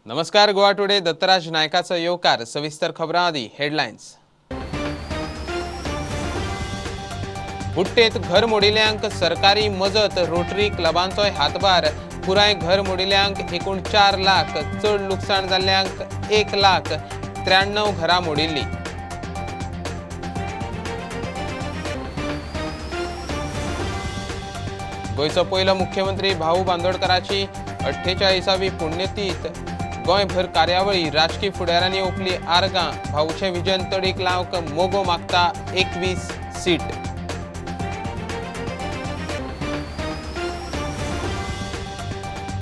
नमस्कार. गोवा टुडे दत्तराज नायकाचो येवकार. सविस्तर खबरां आदी हेडलायन्स. बुट्टेत घर मोडिल्ल्यांक सरकारी मजत. रोटरी क्लबांचोय हातभार. पुराय घर मोडिल्ल्यांक एकूण 4 लाख, चड लुकसाण जाल्ल्यांक 1,93,000 घरां मोडिल्लीं. गोंयचो पयलो मुख्यमंत्री भाऊ बांदोडकराची 48वी पुण्यतीथ. गोंयभर कार्यावळी. राजकीय फुडाऱ्यांनी ओंपली आर्गां. भाऊचे विजन तडीक लावंक मोगो मागता 21 सीट.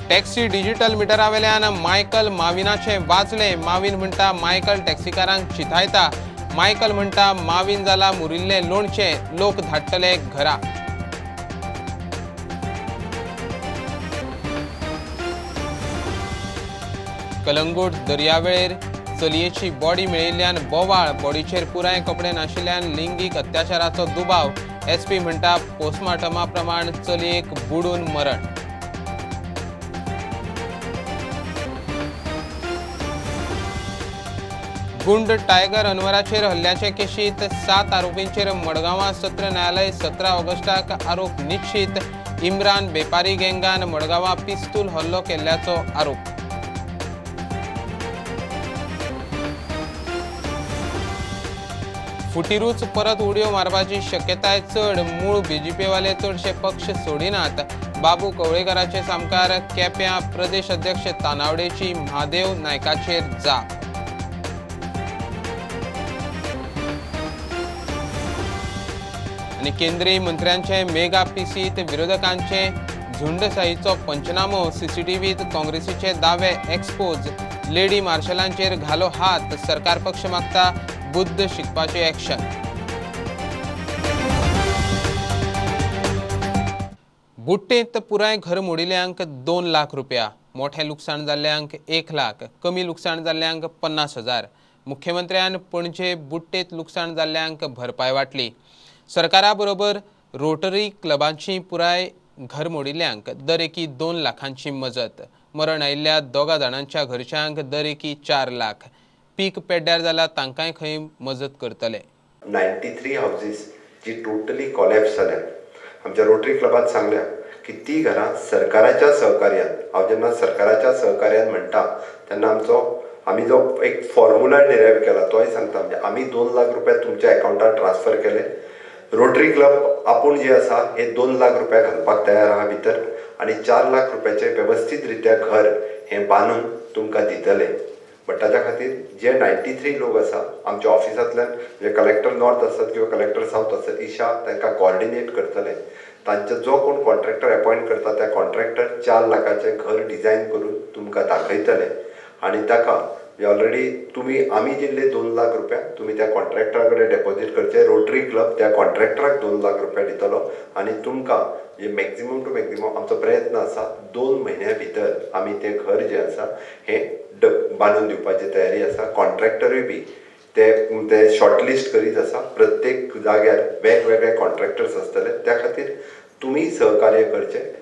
टॅक्सी डिजिटल मिटरावेल्यान मायकल माविनाचे वाचले. माविन म्हणटा मायकल टॅक्सीकारांक चिथायता. मायकल म्हणटा माविन जाला मुरिल्ले लोणचे. लोक धाडटले घरा. कलंगूट दर्यावेळेर चलयेची बॉडी मेळिल्ल्यान बोवाळ. बॉडीचेर पुराय कपडे नाशिल्ल्यान लिंगीक अत्याचाराचो दुबाव. एसपी म्हणटा पोस्टमार्टमा प्रमाण चलयेक बुडून मरण. गुंड टायगर अनवराचेर हल्ल्याचे केशीत 7 आरोपींचेर मडगांवां सत्र न्यायालय 17 ऑगस्टाक आरोप निश्चित. इम्रान बेपारी गँगान मडगांवां पिस्तूल हल्लो केल्ल्याचो आरोप. फुटिरूच परत उडयो मारपाची शक्यताय चड. मूळ बीजेपीवाले चडशे पक्ष सोडिनात. बाबू कवळेकराचे सामकार. केप्यां प्रदेश अध्यक्ष तानावडेची म्हादेव नायकाचेर जाप. आनी केंद्रीय मंत्र्यांचे मेगा पिसीत. विरोधकांचे झुंडसायीचो पंचनामो. सीसीटीव्हीत काँग्रेसीचे दावे एक्सपोज. लेडी मार्शलांचेर घालो हात. सरकार पक्ष मागता बुद्ध शिकपाचे एक्शन. बुट्टेंत पुराय घर मोडिल्ल्यांक 2 लाख रुपया. मोठे लुकसाण जाल्ल्यांक 1 लाख. कमी लुकसाण जाल्ल्यांक 50,000. मुख्यमंत्र्यान पणजे बुट्टेंत लुकसाण जाल्ल्यांक भरपाय वाटली. सरकारा बरोबर रोटरी क्लबांची पुराय घर मोडिल्ल्यांक दरेकी 2 लाखांची मजत. मरण आयिल्ल्या 2 जाणांच्या घरच्यांक दरेकी 4 लाख. पीक पेड्ड्यार जाला तांकांय खंय मजत करतले. 93 हाऊसेस जी टोटली कॉलॅप्स जाल्या. आमच्या रोटरी क्लबात सांगल्या की ती घरां सरकाराच्या सहकार्यान, हांव जेन्ना सरकाराच्या सहकार्यान म्हणटा तेन्ना आमी जो एक फॉर्म्युला डिरायव्ह केला तोय सांगता. म्हणजे आमी 2 लाख रुपया तुमच्या अकाउंटार ट्रान्सफर केले. रोटरी क्लब आपूण जे आसा हे 2 लाख रुपया घालपाक तयार आहा भितर आनी 4 लाख रुपयाचे व्यवस्थीत रित्या घर हे बांदून तुमकां दितले. बट ताच्या खातीर जे 93 लोक आसा आमच्या ऑफिसांतल्यान, म्हणजे कलेक्टर नॉर्थ आसत किंवा कलेक्टर साऊथ आसत, ईशा तांकां कॉर्डिनेट करतले. तांचे जो कोण कॉन्ट्रॅक्टर अपॉइंट करता त्या कॉन्ट्रॅक्टर 4 लाखाचे घर डिझायन करून तुमकां दाखयतले आनी ताका ऑलरेडी आमी दिल्ले 2 लाख रुपया तुमी त्या कॉन्ट्रॅक्टरा कडेन डेपॉझिट करचे. रोटरी क्लब त्या कॉन्ट्रॅक्टराक 2 लाख रुपया दितलो आनी तुमकां जे मॅक्झिमम टू मॅक्झिमम आमचो प्रयत्न आसा 2 म्हयन्या भितर आमी तें घर जें आसा हें बांदून दिवपाची तयारी आसा. कॉन्ट्रॅक्टरूय बी ते शॉर्टलिस्ट करीत आसा. प्रत्येक जाग्यार वेगवेगळे कॉन्ट्रॅक्टर्स आसतले. त्या खातीर तुमी सहकार्य करचें.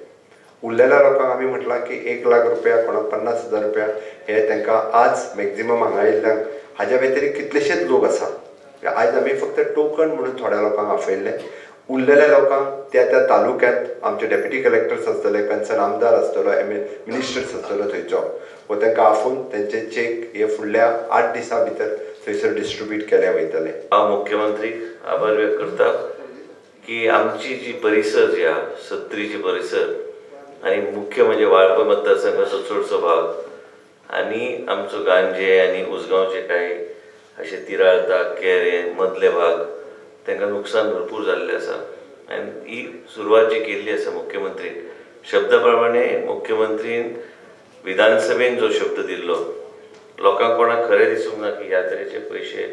उरलेल्या लोकांक आमी म्हटलां की 1 लाख रुपया कोणाक 50,000 रुपया हे तांकां आज मॅक्झिमम हांगा आयिल्ल्यांक. हाज्या व्यतिरिक्त कितलेशेच लोक आसा. आयज आमी फक्त टोकन म्हणून थोड्या लोकांक आफयल्ले. उरलेल्या लोकांक त्या तालुक्यांत आमचे डेप्युटी कलेक्टर्स आसतले, कन्सर्न आमदार आसतलो, मिनिस्टर्स आसतलो थंयचो, वो तांकां आफून तेंचे चेक हे फुडल्या 8 दिसां भितर थंयसर डिस्ट्रिब्यूट केले वयतले. हांव मुख्यमंत्रीक आभार व्यक्त करता की आमची जी परिसर जी आहा सत्रीची परिसर आनी मुख्य म्हणजे वाळपय मतदारसंघाचो चडसो भाग आनी आमचो गांजे आनी उसगांवचे कांय अशे तिराळता, केरे, मदले भाग तांकां नुकसान भरपूर जाल्लें आसा. आनी ही सुरवात जी केल्ली आसा मुख्यमंत्रीन, शब्दा प्रमाणे मुख्यमंत्रीन विधानसभेन जो शब्द दिल्लो, लोकांक कोणाक खरें दिसूंक ना की ह्या तरेचे पयशे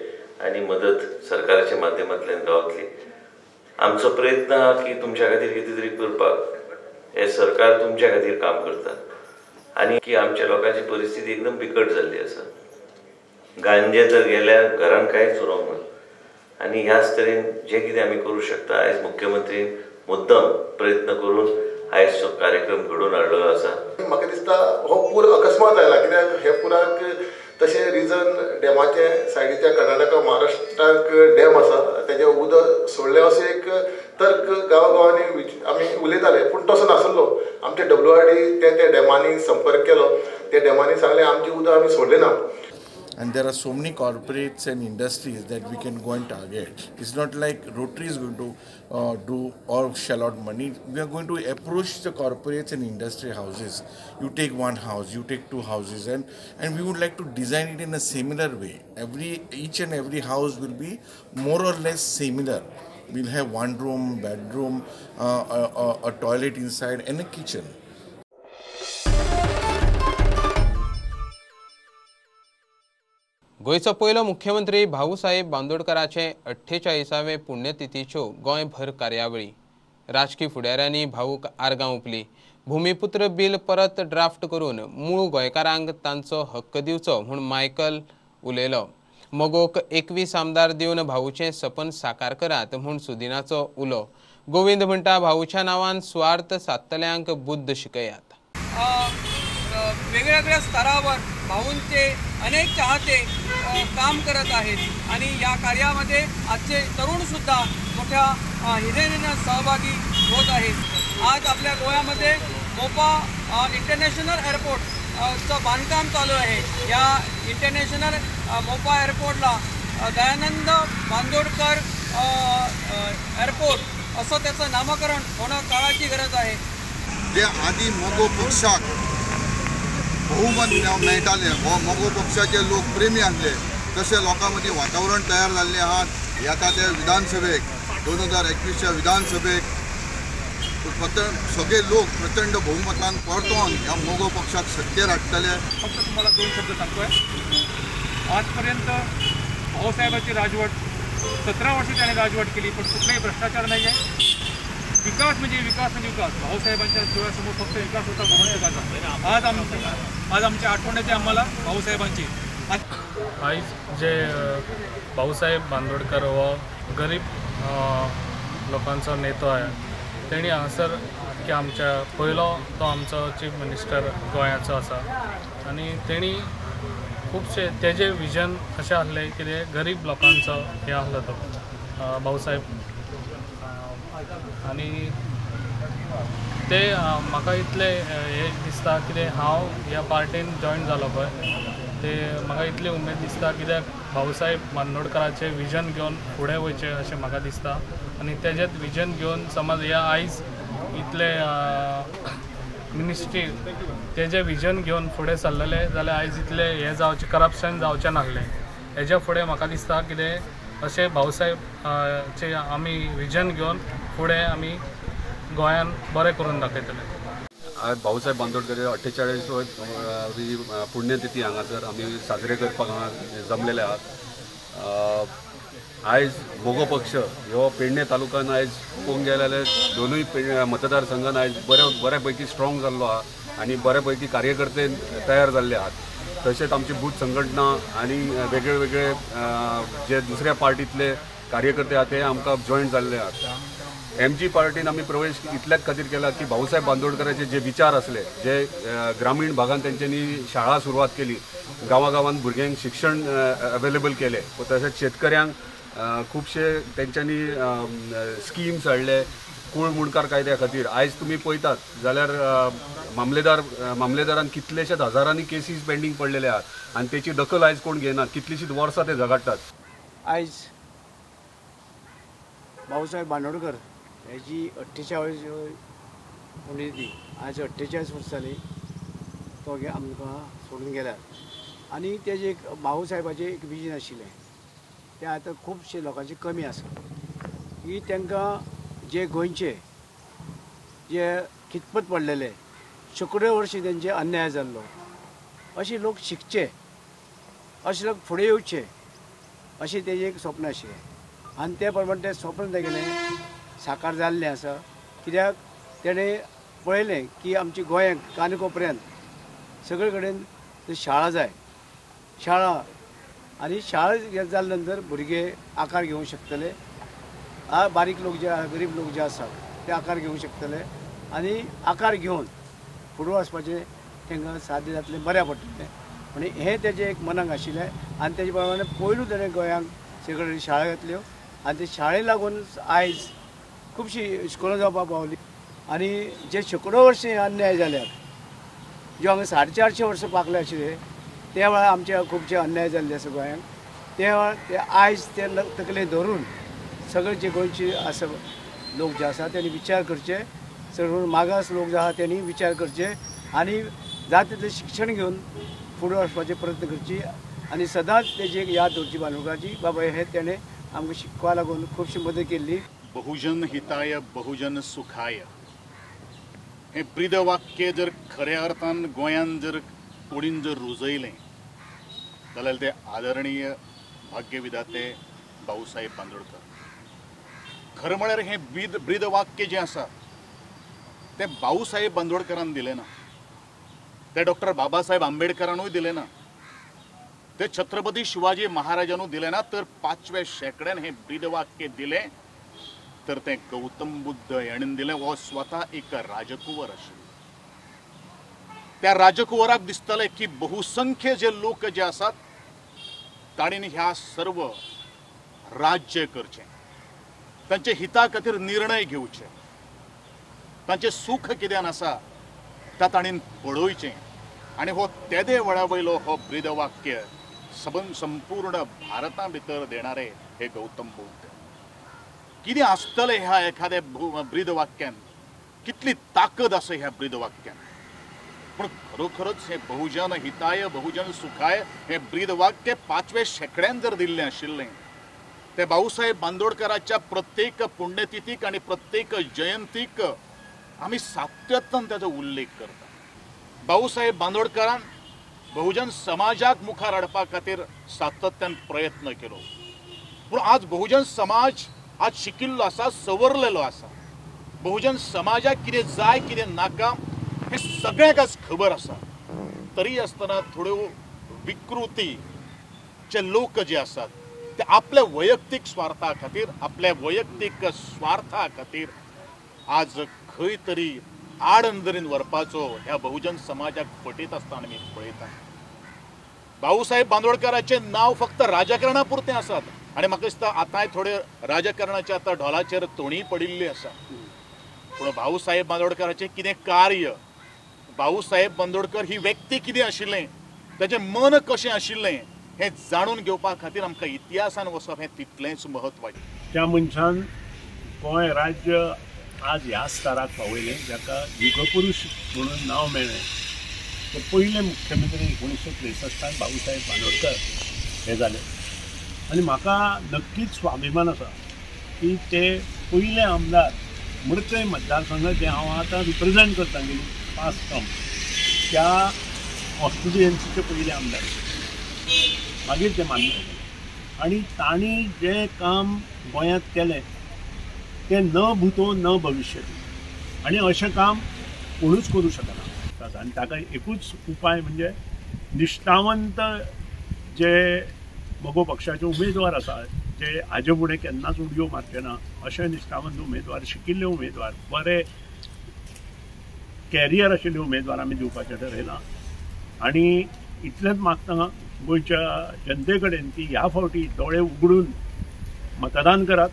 आनी मदत सरकाराच्या माध्यमांतल्यान गावतली. आमचो प्रयत्न आहा की तुमच्या खातीर कितें तरी करपाक. हे सरकार तुमच्या खातीर काम करता आनी की आमच्या लोकांची परिस्थिती एकदम बिकट जाल्ली आसा. गांजे तर गेल्या घरान कांयच उरोंक ना आनी ह्याच तरेन जे कितें आमी करूं शकता आयज मुख्यमंत्रीन मुद्दम प्रयत्न करून आयज तो कार्यक्रम घडोवन हाडलेलो आसा. म्हाका दिसता हो पूर अकस्मात आयला, कित्याक हे पुराक तशें रिजन डॅमाचे सायडीच्या कर्नाटका महाराष्ट्राक डॅम आसा, तेजें उदक सोडलें असो एक तर्क गांवांनी आमी उलयताले, पूण तसो नासलो. आमचे WRD त्या डॅमांनी संपर्क केलो, त्या डॅमांनी सांगलें आमचें उदक आमी सोडलें ना. And there are so many corporates and industries that we can go and target. It's not like Rotary is going to do or shell out money. We are going to approach the corporates and industry houses. You take one house, you take two houses, and we would like to design it in a similar way. Each and every house will be more or less similar. We'll have one room, bedroom, a toilet inside, and a kitchen. गोयचो पयलो मुख्यमंत्री भाऊसाहेब बांदोडकराचे 48वे पुण्यतिथीच्यो गोंयभर कार्यावळी. राजकी फुडाऱ्यांनी भाऊक आर्गां ओंपली. भूमिपुत्र bill परत draft करून मूळ गोंयकारांक तांचो हक्क दिवचो म्हूण मायकल उलयलो. मोगोक 21 आमदार दिवन भाऊचें सपन साकार करात म्हूण सुदिनाचो उलो. गोविंद म्हणटा भाऊच्या नांवान स्वार्थ सादतल्यांक बुद्ध शिकयात. वेगवेगळ्या स्तरावर भाऊंचे अनेक चाहते काम करत आहेत आणि या कार्यामध्ये आजचे तरुणसुद्धा मोठ्या हिरिरीनं सहभागी होत आहेत. आज आपल्या गोव्यामध्ये मोपा इंटरनॅशनल एअरपोर्टचं बांधकाम चालू आहे. या इंटरनॅशनल मोपा एअरपोर्टला दयानंद बांदोडकर एअरपोर्ट असं त्याचं नामकरण होणं काळाची गरज आहे. जे आधी मोगो पक्षाक बहुमत मेळटाले, हो मोगो पक्षाचे लोक प्रेमी आसले, तशें लोकां मदीं वातावरण तयार जाल्लें आहा. येता ते विधानसभेक 2021च्या विधानसभेक सगळे लोक प्रचंड बहुमतान परतून ह्या मोगो पक्षाक सत्तेर हाडटले. फक्त तुम्हाला 2 शब्द सांगतोय. आजपर्यंत भाऊसाहेबांची राजवट 17 वर्ष त्याने राजवट केली, पण कुठलाही भ्रष्टाचार नाही आहे. विकास म्हणजे विकास. भाऊसाहेबांच्या डोळ्यासमोर फक्त विकास होता, आज आमच्या आठवण येते आम्हाला भाऊसाहेबांची. आयज जे भाऊसाहेब बांदोडकर हो गरीब लोकांचो नेतो आहे. तेणी हांगासर की आमच्या पयलो तो आमचो चीफ मिनिस्टर गोंयाचो आसा आनी तेणी खुबशे तेजे विजन अशें आसलें कितें गरीब लोकांचो हे आसलो तो भाऊसाहेब. आनी ते म्हाका इतलें हे दिसता कितें हांव ह्या पार्टीन जॉयन जालो पळय ते म्हाका इतली उमेद दिसता कित्याक भाऊसाहेब बांदोडकराचें विजन घेवन फुडें वयचें अशें म्हाका दिसता. आनी तेजेंच विजन घेवन समज ह्या आयज इतले मिनिस्ट्री तेजें विजन घेवन फुडें सरलेले जाल्यार आयज इतलें हें जावचें करप्शन जावचें नासलें. हेज्या फुडें म्हाका दिसता कितें अशें भाऊसाहेबचे आमी विजन घेवन फुडें आमी गोंयान बरें करून दाखयतले. आज भाऊसाहेब बांदोडकर 48वी पुण्यतिथी हांगासर आमी साजरे करपाक जमलेले आहात. आयज मोगो पक्ष ह्यो पेडणे तालुक्यान आयज पळोवंक गेले जाल्यार दोनूय मतदारसंघान आयज बऱ्यापैकी स्ट्रॉंग जाल्लो आहा आनी बऱ्यापैकी कार्यकर्ते तयार जाल्ले आहात. तशेंच आमची बूथ संघटना आनी वेगळे वेगळे जे दुसऱ्या पार्टींतले कार्यकर्ते आहात ते आमकां जॉयन जाल्ले आहात. MG पार्टीन आमी प्रवेश इतल्याच खातीर केला की भाऊसाहेब बांदोडकराचे जे विचार असले, जे ग्रामीण भागांत तेंच्यांनी शाळा सुरवात केली, गांवागांवांत भुरग्यांक शिक्षण अवेलेबल केले, तशेंच शेतकऱ्यांक खुबशे तेंच्यांनी स्किम्स हाडले. कूळ मुणकार कायद्या खातीर आयज तुमी पळयतात जाल्यार मामलेदारान कितलेशेच हजारांनी केसीस पेंडींग पडलेले आहात आनी तेची दखल आयज कोण घेनात. कितलीशींच वर्सां ते झगडटात. आयज भाऊसाहेब बांदोडकर हेची 48वी पुण्यतिथी. आज 48 वर्सां जाली तो आमकां सोडून गेल्यार. आनी तेजे एक भाऊसाहेबाचें एक विजन आशिल्लें तें आतां खुबशे लोकांची कमी आसा की तांकां जे गोंयचे जे खितपत पडलेले शेकडो वर्षी तेंचे अन्याय जाल्लो, अशे लोक शिकचे, अशे लोक फुडें येवचे अशें तेजें एक स्वप्न आशिल्लें. आनी ते प्रमाणे तें स्वप्न तेगेलें साकार जाल्लें आसा. कित्याक तेणें पळयलें की आमच्या गोंयांत काणकोपऱ्यांत सगळे कडेन शाळा जाय. शाळा आनी शाळा जाल्या नंतर भुरगे आकार घेवंक शकतले. बारीक लोक जे गरीब लोक जे आसात ते आकार घेवंक शकतले. आनी आकार घेवन फुडें वचपाचें तांकां साध्य जातलें, बऱ्या पडटलें. म्हणजे हें तेजें एक मनाक आशिल्लें आनी तेजे प्रमाणे पयलू ताणें गोंयांक सगळे शाळा घातल्यो आनी ते शाळेक लागून आयज खुबशीं इश्कोलां जावपाक पावलीं. आनी जे शेकडो वर्षी अन्याय जाल्यात, जे हांगा 450 वर्सां पाकले आशिल्ले त्या वेळार आमचे खुबशे अन्याय जाल्ले आसा गोंयांत. ते आयज ते तकले धरून सगळे जे गोंयचे आसा लोक जे आसा त्यांनी विचार करचे, सगळे मागास लोक जे आसा त्यांनी विचार करचे आनी जाता तितलें शिक्षण घेवन फुडें वचपाचे प्रयत्न करची आनी सदांच तेजी एक याद दवरची बांदोडकराची. बाबा हे तेणें आमकां शिकपा लागून खुबशी मदत केल्ली. बहुजन हिताय बहुजन सुखाय हे ब्रीद वाक्य जर खऱ्या अर्थान गोंयान जर कोणीन जर रुजयलें जाल्यार ते आदरणीय भाग्यविधाते भाऊसाहेब बांदोडकर. खरें म्हळ्यार हें ब्रीद वाक्य जें आसा तें भाऊसाहेब बांदोडकरान दिलें ना, ते डॉक्टर बाबासाहेब आंबेडकरानूय दिलें ना, ते छत्रपती शिवाजी महाराजानूय दिलें ना, तर 5व्या शेंकड्यान हें ब्रीद वाक्य दिलें तर तें गौतम बुद्ध हाणें दिलें. हो स्वता एक राजकुंवर आशिल्लो. त्या राजकुंवराक दिसतालें की बहुसंख्य जे लोक जे आसात ताणीन ह्या सर्व राज्य करचें, तांचे हिता खातीर निर्णय घेवचे, तांचें सुख कितें आसा ता ताणीन पळोवचें. आनी हो तेदे वेळा वयलो हो ब्रीद वाक्य संपूर्ण भारता भितर देणारे हे गौतम बुद्ध. कितें आसतलें ह्या एखाद्या ब्रीद वाक्यान, कितली ताकद आसा ह्या ब्रीद वाक्यान. पूण खरोखरच हे बहुजन हिताय बहुजन सुखाय हे ब्रीद वाक्य 5व्या शेंकड्यान जर दिल्लें आशिल्लें, ते भाऊसाहेब बांदोडकराच्या प्रत्येक पुण्यतिथीक आनी प्रत्येक जयंतीक आमी सातत्यान ताचो उल्लेख करता. भाऊसाहेब बांदोडकरान बहुजन समाजाक मुखार हाडपा खातीर सातत्यान प्रयत्न केलो. पूण आज बहुजन समाज आज शिकिल्लो आसा, सवरलेलो आसा. बहुजन समाजाक कितें जाय कितें नाका हे सगळ्यांक आज खबर आसा. तरी आसतना थोड्यो विकृतीचे लोक जे आसात ते आपल्या वैयक्तीक स्वार्था खातीर, आपल्या वैयक्तीक स्वार्था खातीर आज खंय तरी आडनदरीन व्हरपाचो ह्या बहुजन समाजाक पटयत आसतना आमी पळयता. भाऊसाहेब बांदोडकराचें नांव फक्त राजकारणा पुरतें आसात आनी म्हाका दिसता आतांय थोडे राजकारणाचे आतां ढोलाचेर तोणीय पडिल्ली आसा. पूण भाऊसाहेब बांदोडकराचें कितें कार्य, भाऊसाहेब बांदोडकर ही व्यक्ती कितें आशिल्लें, ताचें मन कशें आशिल्लें हें जाणून घेवपा खातीर आमकां इतिहासान वचप हें तितलेंच म्हत्वाचें. त्या मनशान गोंय राज्य आज ह्या स्तराक पावयलें जाका युगपुरुश म्हणून नांव मेळ्ळें. ते पयले मुख्यमंत्री 1963 भाऊसाहेब बांदोडकर हे जाले. आनी म्हाका नक्कीच स्वाभिमान आसा की ते पयले आमदार मडकय मतदारसंघ जे हांव आतां रिप्रेझेंट करता गेली 5 टर्म, त्या कॉन्स्टिट्युएन्सीचे पयले आमदार मागीर ते मान्य जाले. आनी तांणी जें काम गोंयांत केलें तें न भुतो न भविष्यती, आनी अशें काम कोणूच करूं शकना. आनी ताका एकूच उपाय म्हणजे निश्ठावंत जे मगो पक्षाचे उमेदवार आसा, जे हाजे फुडें केन्नाच उडयो मारचे ना, अशे निश्ठावंत उमेदवार, शिकिल्ले उमेदवार, बरे कॅरियर आशिल्ले उमेदवार आमी दिवपाचें ठरयलां. आनी इतलेंच मागता गोंयच्या जनते कडेन की ह्या फावटी दोळे उगडून मतदान करात,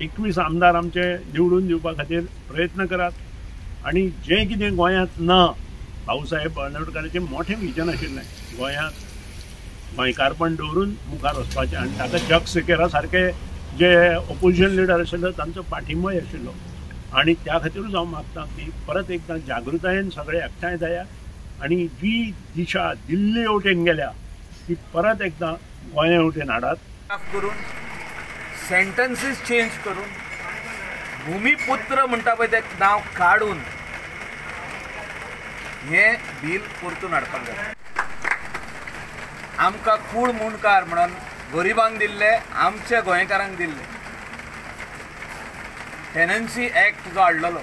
21 आमदार आमचे निवडून दिवपा खातीर प्रयत्न करात. आनी जें कितें गोंयांत ना, भाऊसाहेब बांदोडकराचें मोठें विजन आशिल्लें गोंयांत गोंयकारपण दवरून मुखार वचपाचें, आनी ताका जग सिकेरा सारके जे ऑपोजिशन लिडर आशिल्लो तांचो पाठिंबोय आशिल्लो. आनी त्या खातीरूच हांव मागतां की परत एकदां जागृतायेन सगळे एकठांय जाया आनी जी दिशा दिल्ली वटेन गेल्या ती परत एकदां गोंया वटेन हाडात. करून सेंटन्सीस चेंज करून भूमिपुत्र म्हणटा पळय तें नांव काडून हें बील परतून हाडपाक जाय. आमकां कूड मुणकार म्हणून गरिबांक दिल्ले, आमच्या गोंयकारांक दिल्ले टेनन्सी एक्ट जो हाडलेलो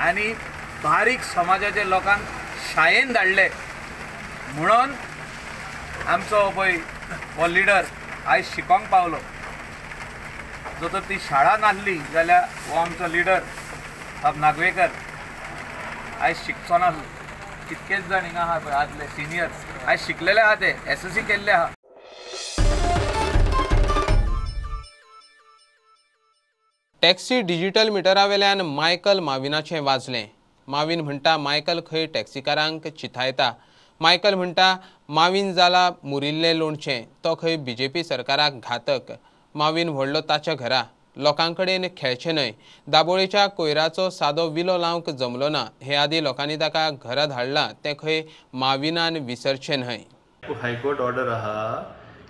आनी बारीक समाजाच्या लोकांक शाळेन धाडले म्हणून आमचो पळय हो लिडर आयज शिकोंक पावलो. जर तर ती शाळा नासली जाल्यार हो आमचो लिडर साब नागवेकर आयज शिकचो ना कितकेच जाण हिंगा आहा पळय आदले सिनियर्स आयज शिकलेले आहा ते SSC केल्ले आहा. टॅक्सी डिजिटल मिटरा वेल्यान मायकल माविनाचें वाजलें. माविन म्हणटा मायकल खंय टॅक्सीकारांक चिथायता. मायकल म्हणटा माविन जाला मुरिल्लें लोणचें, तो खंय BJP सरकाराक घातक. माविन व्हडलो ताच्या घरा, लोकांकडेन खेळचें न्हय. दाबोळेच्या कोयराचो सादो विलो लावंक जमलो ना. हे आदी लोकांनी ताका घरा धाडलां तें खंय माविनान विसरचें न्हय. हायकोर्ट ऑर्डर आहा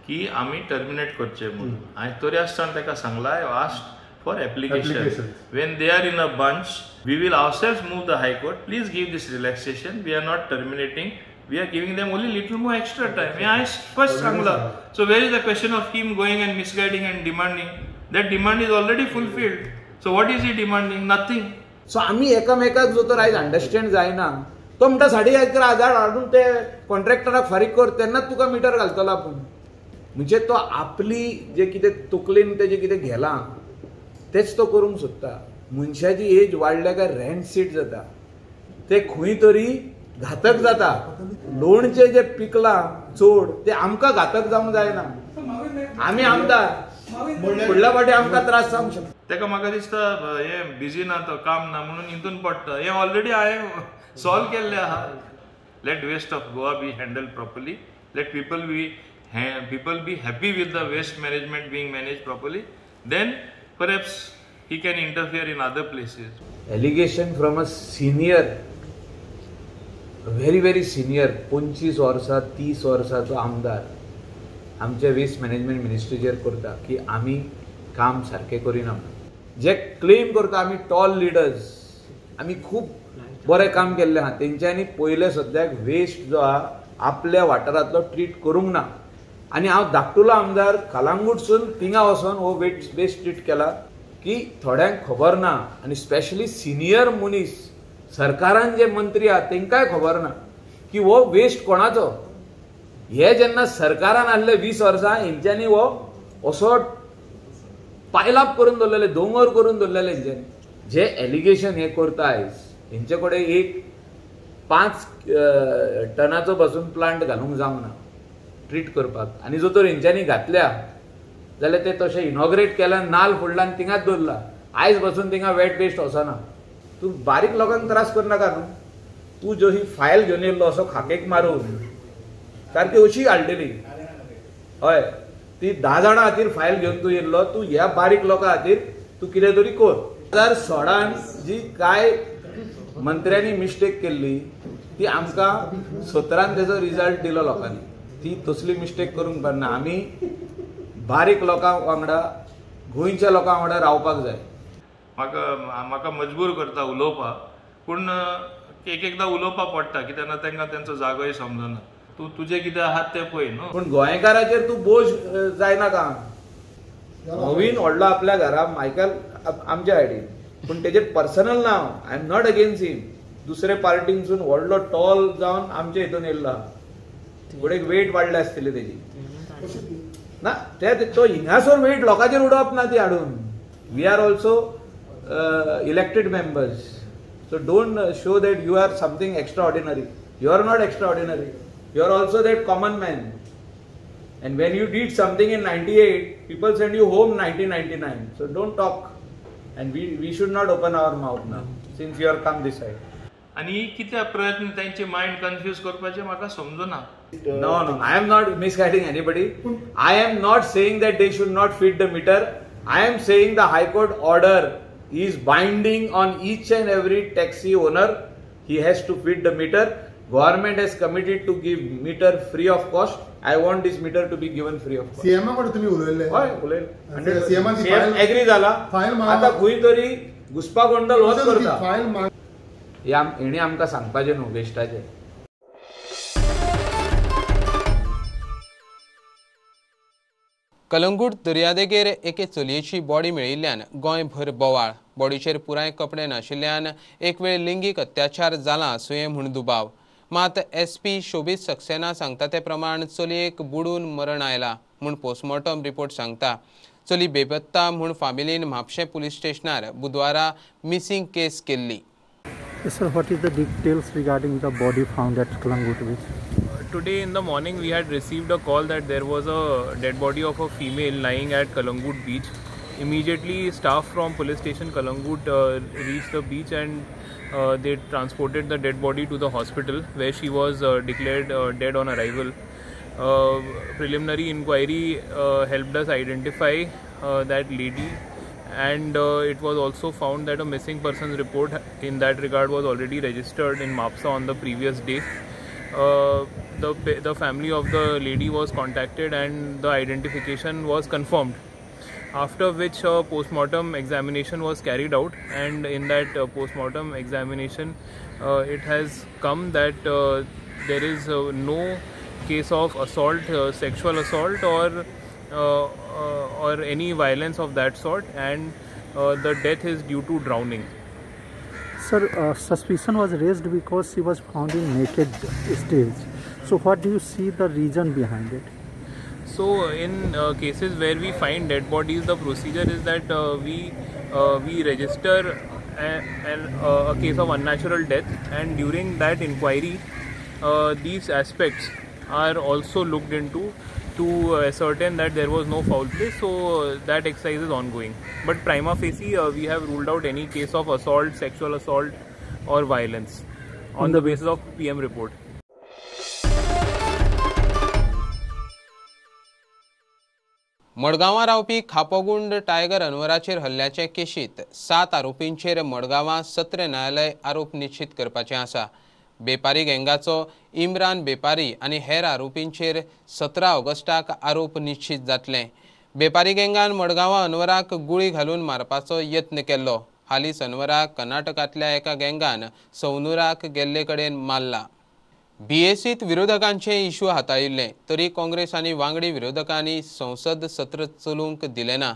की आमी टर्मिनेट करचे म्हणून. हांवें तरी आसतना ताका सांगला I asked for application. When they are in a bunch, we will ourselves move the High Court. Please give this relaxation. We are not terminating. We are giving them only little more extra time. I first Sangla. So where is the question of him going and misguiding and demanding? That demand is already fulfilled. So what is he demanding? Nothing. So आम्ही एकामेकाक जो तर आयज understand जायना तो म्हणटा 11,500 हाडून ते कॉन्ट्रॅक्टराक फारीक कर तेन्नाच तुका मिटर घालतलो आपूण. म्हणजे तो आपली जे कितें तकलेन तेजे कितें गेलां तेच तो करूंक सोदता. मनशाची एज वाडल्या काय रँट सीट जाता, ते खंय तरी घातक जाता. लोणचें जे पिकलां चड ते आमकां घातक जावंक जायना. आमी आमदार फुडल्या फावटी आमकां त्रास जावंक शकता. ताका म्हाका दिसता हे बिजी ना तो काम ना म्हणून हितून पडटा. हे ऑलरेडी हांवें सॉल्व केल्लें आहा. Let waste of Goa be handle properly. Let people be happy with the waste management being manage properly. Then perhaps he can interfere in other places. Allegation from a senior, very senior, 25 वर्सां 30 वर्सांचो आमदार आमच्या waste management मिनिस्ट्रीचेर करता की आमी काम सारकें करिना. जे क्लेम करता आमी टॉल लिडर्स आमी खूब बरें काम केल्लें आहा, तेंच्यांनी पयले सद्याक वेस्ट जो आहा आपल्या वाठारांतलो ट्रीट करूंक ना. आणि हांव धाकटुलो आमदार कलांगूटसून थिंगा वचून हो वेस्ट ट्रीट केला की थोड्यांक खबर ना. आणि स्पेशली सिनियर मनीस सरकारान जे मंत्री आहात तेंकाय खबर ना की हो वेस्ट कोणाचो. हे जेन्ना सरकारान आहले 20 वर्सां हेंच्यांनी हो असो पायलाप करून दवरलेले, दोंगर करून दवरलेले हेंच्यांनी. जे एलिगेशन हे करता आयज हेंचे कडेन एक 5 टनाचो पासून प्लांट घालूंक जावंक ना ट्रीट करपाक. आनी जो तर हेंच्यांनी घातल्या जाल्यार ते तशें इनॉग्रेट केल्या, नाल फोडला आनी थिंगाच दवरला. आयज पासून थिंगा वेट वेस्ट वचना. तूं बारीक लोकांक त्रास करनाका न्हू. तूं जो ही फायल घेवन येयल्लो असो खाकेक मारून सारकी अशी हाडलेली हय ती 10 जाणां खातीर फायल घेवन तूं येयल्लो. तूं ह्या बारीक लोकां खातीर तूं कितें तरी कर. 2016 जी काय मंत्र्यांनी मिस्टेक केल्ली ती आमकां 17 तेजो रिजल्ट दिलो लोकांनी. ती तसली मिस्टेक करूंक पारना. आमी बारीक लोकां वांगडा गोंयच्या लोकां वांगडा रावपाक जाय. म्हाका मजबूर करता उलोवपाक, पूण एकदां उलोवपाक पडटा कित्याक तांकां तेंचो जागोय समजना. तूं तुजें कितें आहात तें पळय न्हू. पूण गोंयकाराचेर तूं बोज जायनाका. नवीन व्हडलो आपल्या घरा मायकल आमच्या सायडीन, पूण तेजेर पर्सनल नांव आय एम नॉट अगेन्स्ट हिम. दुसरे पार्टीनसून व्हडलो टॉल जावन आमच्या हितून येयल्लो. फुडें वेट वाडले आसतली तेजी ना. तो हिंगासोर वेट लोकांचेर उडोवप ना ती हाडून. We are also elected members. So don't show that you are something extraordinary. You are not extraordinary. You are also that common man. And when you did something in 98, people send you home 1999. So don't talk. And we should not open our mouth now, since you have come this side. आणि किती प्रयत्न त्यांचे mind confuse करपाचे म्हाका समजना. No, I am not misguiding anybody. I am not saying that they should not feed the meter. I am saying the High Court order is binding on each and every taxi owner. He has to feed the meter. Government has committed to give meter free of cost. I want this meter to be given free of cost. CM कडे तुम्ही उलयले. होय उलयले. CM agree झाला. आता खंय तरी घुसपा गोंडल होच करता. हेणी आमकां सांगपाचें न्हू वेस्टाचें. कलंगूट दर्यादेगेर एके चलयेची बॉडी मेळिल्ल्यान गोंयभर बोवाळ. बॉडीचेर पुराय कपडे नाशिल्ल्यान एक वेळ लिंगीक अत्याचार जाला असूय म्हूण दुबाव. मात SP शोभीत सक्सेना सांगता ते प्रमाण चलयेक बुडून मरण आयला म्हूण पोस्टमॉर्टम रिपोर्ट सांगता. चली बेपत्ता म्हूण फामिलीन म्हापशें पुलीस स्टेशनार बुधवारा मिसिंग केस केल्ली. Sir, what is the details regarding the body found at Kalangut Beach? Today in the morning we had received a call that there was a dead body of a female lying at Kalangut Beach. Immediately staff from police station Kalangut reached the beach and they transported the dead body to the hospital where she was declared dead on arrival. Preliminary inquiry helped us identify that lady, and it was also found that a missing persons report in that regard was already registered in MAPSA on the previous day. The family of the lady was contacted and the identification was confirmed, after which a postmortem examination was carried out, and in that postmortem examination it has come that there is no case of assault, sexual assault or any violence of that sort, and the death is due to drowning. Sir, suspicion was raised because she was found in naked stage. So what do you see the reason behind it? So in cases where we find dead bodies, the procedure is that we register a case of unnatural death, and during that inquiry these aspects are also looked into to ascertain that there was no foul play. So that exercise is ongoing, but prima facie we have ruled out any case of assault, sexual assault or violence on the basis of PM report. मडगांवां रावपी खापोगुंड tiger अनवराचेर हल्ल्याचे केशीत 7 आरोपींचेर मडगांवां सत्र न्यायालय आरोप निश्चित करपाचें आसा. बेपारी गँगाचो इम्रान बेपारी आनी हेर आरोपींचेर 17 ऑगस्टाक आरोप निश्चित जातले. बेपारी गँगान मडगांवां अनवराक गुळी घालून मारपाचो यत्न केल्लो. हालींच अनवराक कर्नाटकांतल्या एका गँगान सौनुराक गेल्ले कडेन मारला. बीएसीत विरोधकांचे इशू हाताळिल्ले तरी काँग्रेस आनी वांगडी विरोधकांनी संसद सत्र चलूंक दिले ना.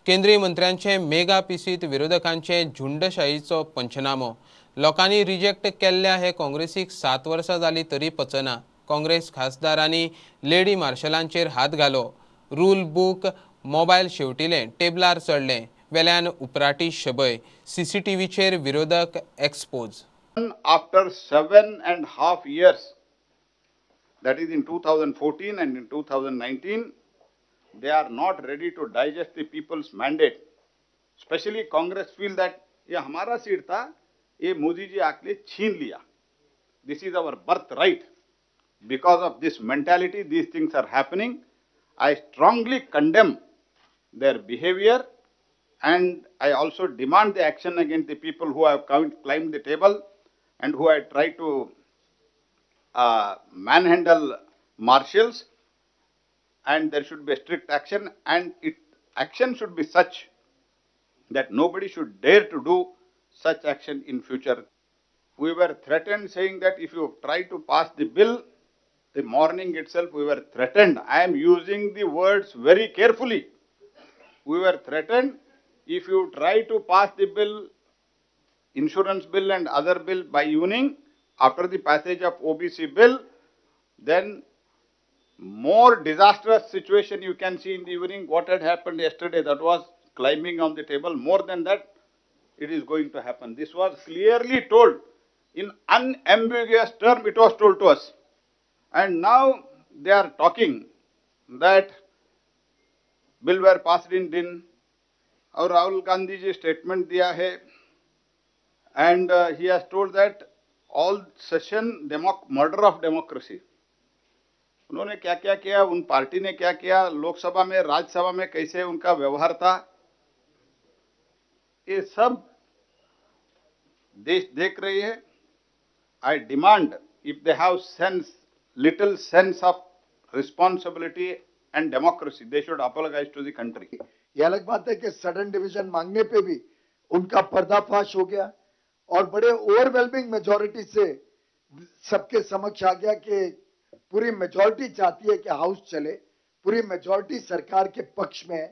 केंद्रीय मंत्र्यांचे मेगा पीसीत विरोधकांचे झुंडशाहीचो पंचनामो. लोकांनी रिजेक्ट केल्ल्या हे काँग्रेसीक 7 वर्सां जाली तरी पचना. काँग्रेस खासदारांनी लेडी मार्शलांचेर हात घालो. रूल बूक मोबायल शेवटिले, टेबलार चडले, वेल्यान उपराटी शबय. सीसीटीव्हीचेर विरोधक expose. After 7.5 years, that is in 2014 and in 2019, they are not ready to digest the people's mandate. Especially Congress feel that ये हमारा सीट था, ये मोदी जी आके छीन लिया. This is our birthright. Because of this mentality, these things are happening. I strongly condemn their behavior, and I also demand the action against the people who have climbed the table and who had tried to manhandle marshals, and there should be a strict action, and action should be such that nobody should dare to do such action in future. We were threatened saying that if you try to pass the bill, the morning itself we were threatened. I am using the words very carefully. We were threatened, if you try to pass the bill, insurance bill and other bill by evening, after the passage of OBC bill, then more disastrous situation you can see in the evening. What had happened yesterday, that was climbing on the table. More than that, it is going to happen. This was clearly told in unambiguous term. It was told to us, and now they are talking that bill were passed in din. और Rahul Gandhi ji statement दिया है, and he has told that all session murder of democracy. उन्होंने क्या क्या KIA, उन party ने क्या KIA, Lok Sabha में राज्यसभा में कैसे उनका व्यवहार था, ये सब देश देख रही है. I demand, if they have little sense of responsibility and democracy, they should apologize to the country. ये अलग बात है कि सडन डिवीजन मांगने पे भी उनका पर्दाफाश हो गया और बड़े ओवरवेलमिंग मेजॉरिटी से सबके समक्ष आ गया कि पूरी मेजॉरिटी चाहती है कि हाउस चले, पूरी मेजॉरिटी सरकार के पक्ष में है,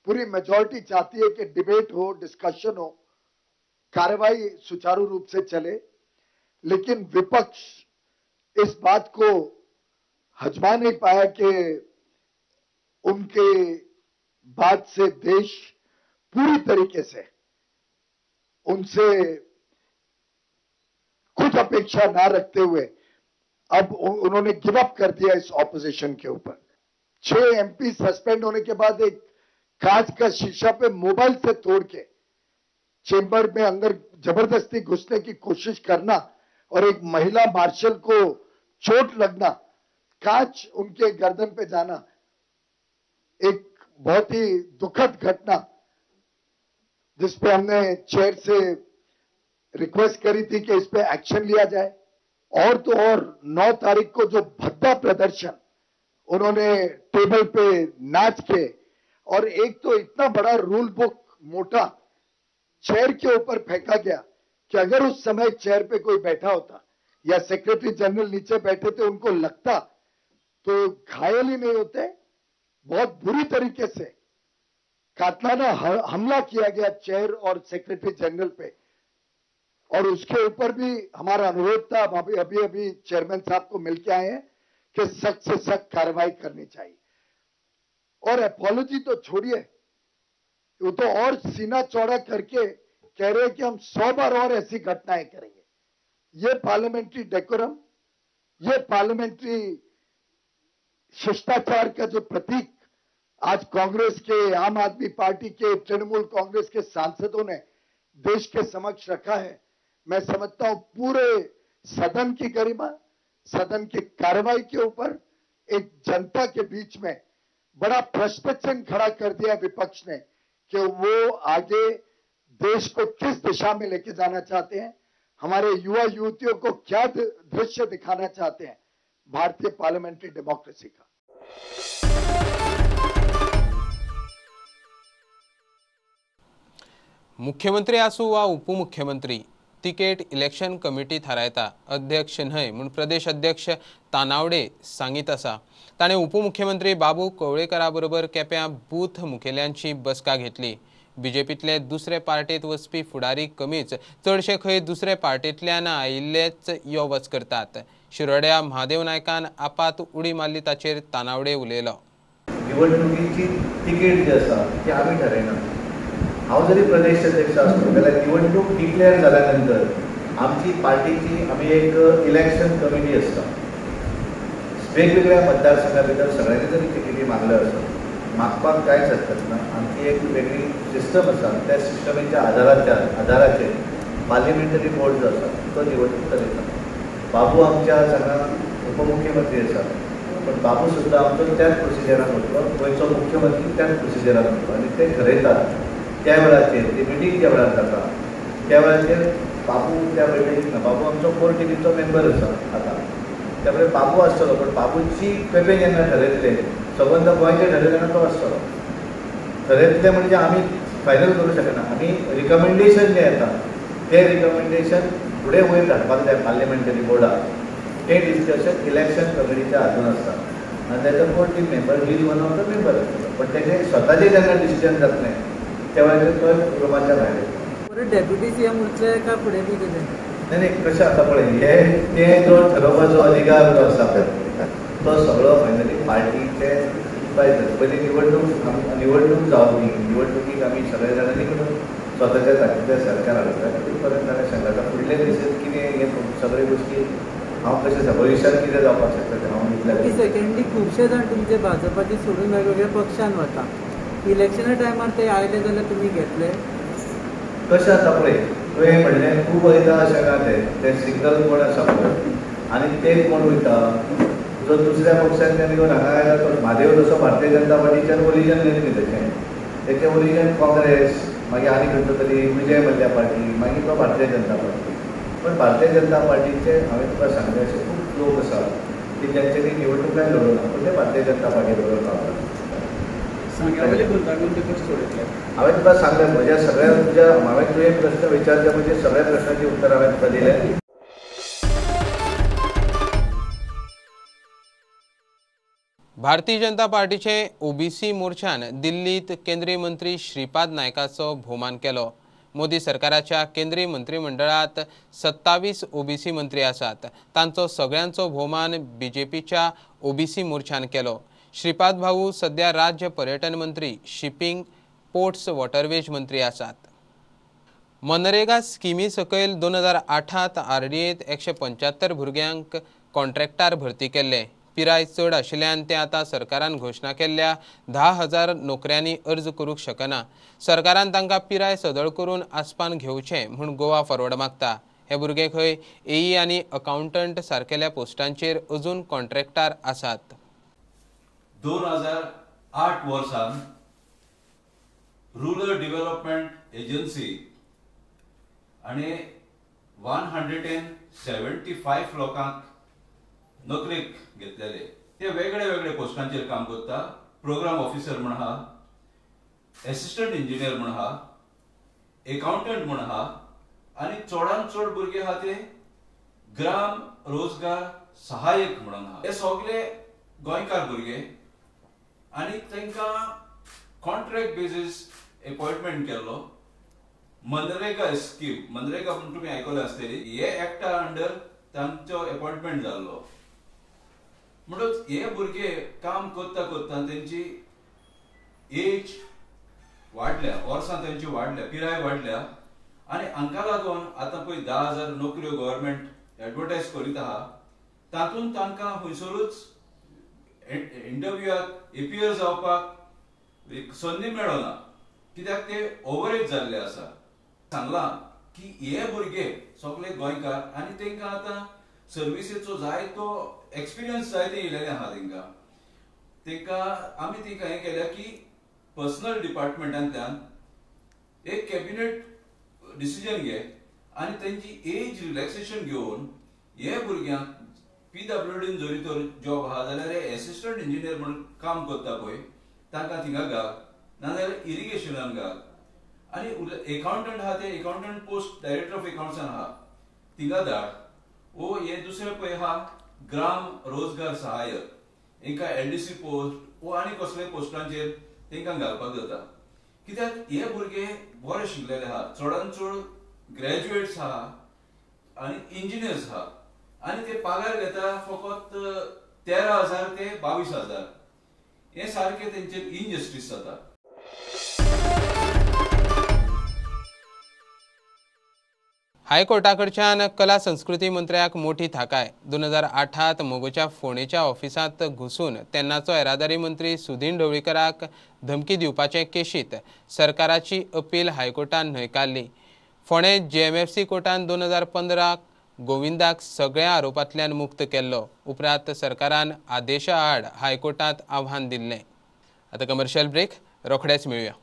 पूरी मेजॉरिटी चाहती है कि डिबेट हो, डिस्कशन हो, कार्रवाई सुचारू रूप से चले. लेकिन विपक्ष इस बात को हजमा नहीं पाया कि उनके बात से देश पूरी तरीके से उनसे कुछ अपेक्षा ना रखते हुए अब उन्होंने गिव अप कर दिया इस ऑपोजिशन के ऊपर। 6 MP सस्पेंड होने के बाद एक कांच का शीशा पे मोबाइल से तोड़ के चेंबर में अंदर जबरदस्ती घुसने की कोशिश करना और एक महिला मार्शल को चोट लगना, कांच उनके गर्दन पे जाना, एक बहुत ही दुखद घटना जिसपे हमने चेयर से रिक्वेस्ट करी थी कि इस पे एक्शन लिया जाए। और तो और 9 तारीख को जो भद्दा प्रदर्शन उन्होंने टेबल पे नाच के, और एक तो इतना बड़ा रूल बुक मोटा चेयर के ऊपर फेंका गया कि अगर उस समय चेयर पे कोई बैठा होता या सेक्रेटरी जनरल नीचे बैठे थे उनको लगता तो घायल ही नहीं होते। बहुत बुरी तरीके से कातलाना हमला किया गया चेयर और सेक्रेटरी जनरल पे, और उसके ऊपर भी हमारा अनुरोध था, अभी चेयरमैन साहब को मिलके आए हैं कि सख्त से सख्त कार्रवाई करनी चाहिए। और अपॉलॉजी तो छोड़िए, वो तो और सीना चौड़ा करके कह रहे हैं कि हम 100 बार और ऐसी घटनाएं करेंगे। ये पार्लियामेंट्री डेकोरम, ये पार्लियामेंट्री शिष्टाचार का जो प्रतीक आज कांग्रेस के, आम आदमी पार्टी के, तृणमूल कांग्रेस के सांसदों ने देश के समक्ष रखा है, मैं समझता हूं पूरे सदन की गरिमा, सदन की कार्रवाई के ऊपर एक जनता के बीच में बड़ा प्रश्न चिन्ह खड़ा कर दिया विपक्ष ने कि वो आगे देश को किस दिशा में लेके जाना चाहते हैं, हमारे युवा युवतियों को क्या दृश्य दिखाना चाहते हैं भारतीय पार्लियामेंट्री डेमोक्रेसी का। मुख्यमंत्री आसूं वा उपमुख्यमंत्री तिकेट इलेक्शन कमिटी थारायता, अध्यक्ष न्हय म्हूण प्रदेश अध्यक्ष तानावडे सांगीत आसा। ताणें उपमुख्यमंत्री बाबू कवळेकरा बरोबर केप्यां बूथ मुखेल्यांची बसका घेतली। बीजेपीतले दुसरे पार्टीत वचपी फुडारी कमीच, चडशे खंय दुसरे पार्टींतल्यान आयिल्लेच यो वच करतात। शिरोड्या महादेव नायकान आपात उडी मारली ताचेर तानावडे उलयलो। निवडणुकीची तिकेट जी आसा ती आमी ठरयना। हांव जरी प्रदेश अध्यक्ष आसलो जाल्यार निवडणूक डिक्लेअर जाल्या नंतर आमची पार्टीची आमी एक इलेक्शन कमिटी आसता। वेगवेगळ्या मतदारसंघा भितर सगळ्यांनी जरी तिकेटी मागल्यो आसत, मागपाक कांयच हरकत ना। आमची एक वेगळी सिस्टम आसा, त्या सिस्टमीच्या आधाराचेर पार्लिमेंटरी बोर्ड जो आसा तो निवडणूक चलयता। बाबू आमच्या हांगा उपमुख्यमंत्री आसा, पण बाबू सुद्दां आमचो त्याच प्रोसिजरान वतलो, गोंयचो मुख्यमंत्री त्याच प्रोसिजरान वतलो आनी ते ठरयतात त्या वेळाचेर, ती मिटींग ज्या वेळार जाता त्या वेळाचेर बाबू त्या बैठकीक ना। बाबू आमचो कोर टिमीचो मेंबर आसा आतां, त्यामुळे बाबू आसतलो, पण बाबूची पेपे जेन्ना ठरयतले संबंद गोंयचे ठरयले तेन्ना तो आसतलो। ठरयतले म्हणजे आमी फायनल करूं शकना, आमी रिकमेंडेशन जे येता ते रिकमेंडेशन फुडें वयर धाडपाक जाय पार्लिमेंटरी बोर्डाक। ते डिस्कशन इलेक्शन कमिटीच्या हातून आसता आनी तेजो core team member he one of the member आसतलो, पण तेजे स्वताचें जेन्ना डिसिजन जातलें त्या वेळाचेर तो रुमाच्या भायर येतलो। डेप्युटी सीएम उरतले काय फुडें बी कितें? नाही कशें आसा पळय, हे ते जो ठरोवपाचो अधिकार जो आसा पळय तो सगळो फायनली पार्टीचे पायज। पयलीं निवडणूक जावची, निवडणुकीक आमी सगळे जाणांनी स्वताच्या जातीतलें सरकार हाडटा, परत हांवें सांगलां आतां फुडले दिसेक कितें हे सगळे गोश्टी हांव कशें आसा भविश्यांत कितें जावपाक शकता तें हांव की सेकंडी खुबशे जाण तुमचे भाजपाचे सोडून वेगवेगळ्या पक्षान वता, इलेक्शना टायमार ते आयले जाल्यार तुमी घेतले? कशें आसा पळय, तुवें म्हणलें खूब वयता अशें ना, ते सिंगल कोण आसा पळय आनी ते कोण वयता, जो दुसऱ्या पक्षांतल्यान येवन हांगा आयला तो म्हादेव जसो भारतीय जनता पार्टीच्यान ओरिजीन न्ही तेचें ओरिजीन काँग्रेस, मागीर आनी खंयचो तरी विजय मल्ल्या पार्टी, मागीर तो भारतीय जनता पार्टी। पण भारतीय जनता पार्टीचे हांवें तुका सांगलें अशे खूब लोक आसा की जेंच्यांनी निवडणुकाय लडोवना, पूण ते भारतीय जनता पार्टी बरोबर रावतात। हांवें तुका सांगलें म्हज्या सगळ्या हांवें तुवें प्रश्न विचारले म्हणजे सगळ्या प्रश्नांची उत्तर हांवें तुका दिलें। भारतीय जनता पार्टीचे ओबीसी मोर्चान दिल्लीत केंद्रीय मंत्री श्रीपाद नायकाचो भोवमान केलो। मोदी सरकाराच्या केंद्रीय मंत्रिमंडळात 27 ओबीसी मंत्री आसात, तांचो सगळ्यांचो भोवमान बीजेपीच्या ओबीसी मोर्चान केलो। श्रीपाद भाऊ सध्या राज्य पर्यटन मंत्री, शिपिंग, पोर्ट्स, वॉटरवेज मंत्री आसात। मनरेगा स्किमी सकयल 2008 RDAत 175 भुरग्यांक कॉन्ट्रॅक्टार भरती केल्ले। पिराय चड आशिल्ल्यान ते आता सरकारान घोषणा केल्ल्या 10,000 नोकऱ्यांनी अर्ज करूंक शकना। सरकारान तांकां पिराय सदळ करून आस्पान घेवचें म्हूण गोवा फॉरवर्ड मागता। हे भुरगे खंय AE आनी अकाउंटंट सारकेल्या पोस्टांचेर अजून कॉन्ट्रॅक्टार आसात। 2008 वर्सान रुरल डेव्हलपमेंट एजन्सी आणि 175 लोकांक नोकरेक घेतलेले। ते वेगळे वेगळे पोस्टांचेर काम करता। प्रोग्राम ऑफिसर म्हण आहा, असिस्टंट इंजिनियर म्हण आहा, अकाउंटंट म्हण आहा आणि चडांत चड भुरगे आहा ते ग्राम रोजगार सहाय्यक म्हणून आहा। हे सगळे गोंयकार भुरगे आणि तांकां कॉन्ट्रॅक्ट बेसिस अपॉइंटमेंट केल्लो। मनरेगा स्कीम, मनरेगा म्हणून तुम्ही आयकले आसतली, हे एक्टा अंडर तांचो अपॉइंटमेंट जाल्लो। म्हणून हे भुरगे काम करता करता त्यांची एज वाढल्या, वर्सां त्यांची वाढल्या, पिराय वाढल्या आणि हांकां लागून आतां पळय 10,000 नोकऱ्यो गव्हर्नमेंट एडवर्टायज करीत आहा। तातूंत तांकां खंयसरूच इंटरव्यूआक एपियर जावपाक संदी मेळना, कित्याक ते ओव्हरेज जाल्ले आसा। सांगलां की हे भुरगे सगळे गोंयकार आणि तांकां आतां सर्विसेचो जायतो एक्सपिरियन्स जायते येयलेले आहा। तांकां आमी तांकां हें केल्या की पर्सनल डिपार्टमेंटांतल्यान एक कॅबिनेट डिसिजन घे आणि त्यांची एज रिलॅक्सेशन घेवन हे भुरग्यांक PWDन जरी तर जॉब आहा जाल्यार हे असिस्टंट इंजिनियर म्हणून काम करता पळय तांकां थिंगा घाल, नाजाल्यार इरिगेशनान घाल आणि अकाउंटंट आहा ते अकाउंटंट पोस्ट डायरेक्टर ऑफ अकाउंट्सान आहा थिंगा धाड। ओ हे दुसरे पळय आहा ग्राम रोजगार सहाय्यक, हांकां LDC पोस्ट ओ आनी कसले पोस्टांचेर तांकां घालपाक जाता। कित्याक हे भुरगे बरे शिकलेले आहा, चडांत चड ग्रॅज्युएट्स आहा आणि इंजिनियर्स आहा आणि ते पगार घेता फकत 13,000 ते 22,000। हे सारखे तेंचेर इनजस्टिस जाता। हायकोर्टाकडच्यान कला संस्कृती मंत्र्याक मोठी थाकाय। 2008 मोगोच्या फोंडेच्या ऑफिसांत घुसून तेन्नाचो येरादारी मंत्री सुदीन ढवळीकराक धमकी दिवपाचे केशीत सरकाराची अपील हायकोर्टान न्हयकारली। फोंडे JMFC कोर्टान 2015 गोविंदाक सगळ्या आरोपांतल्यान मुक्त केल्लो। उपरांत सरकारान आदेशा आड हायकोर्टांत आव्हान दिल्लें। आतां कमर्शियल ब्रेक, रोखडेच मेळुया।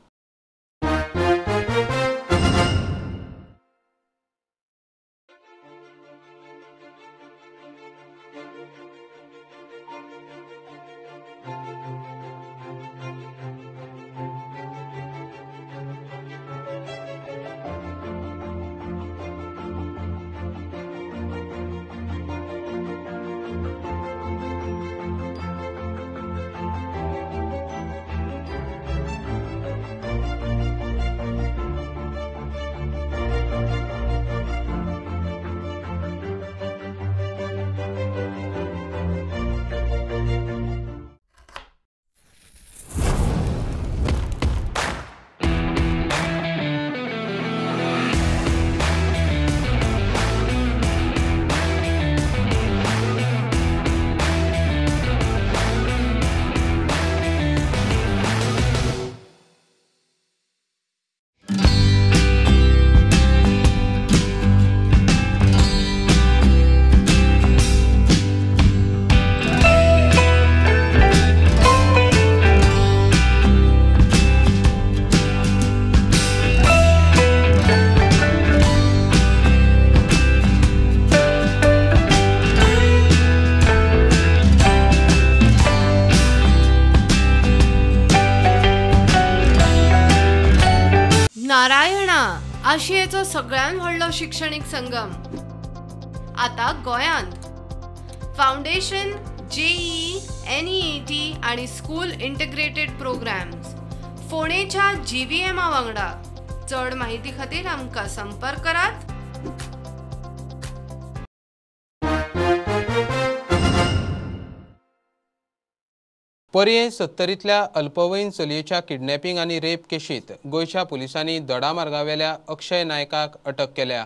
नारायणा आशियेचो सगळ्यात व्हडलो शिक्षणीक संगम आता गोंयांत। फाउंडेशन, JEE, NEET आणि स्कूल इंटिग्रेटेड प्रोग्राम्स फोंडेच्या GVM वांगडा। चड माहिती खातीर आमकां संपर्क करात। पर्ये 70तल्या अल्पवयीन चलयेच्या किडनॅपिंग आनी रेप केशीत गोयच्या पुलिसांनी दोडामार्गावेल्या अक्षय नायकाक अटक केल्या.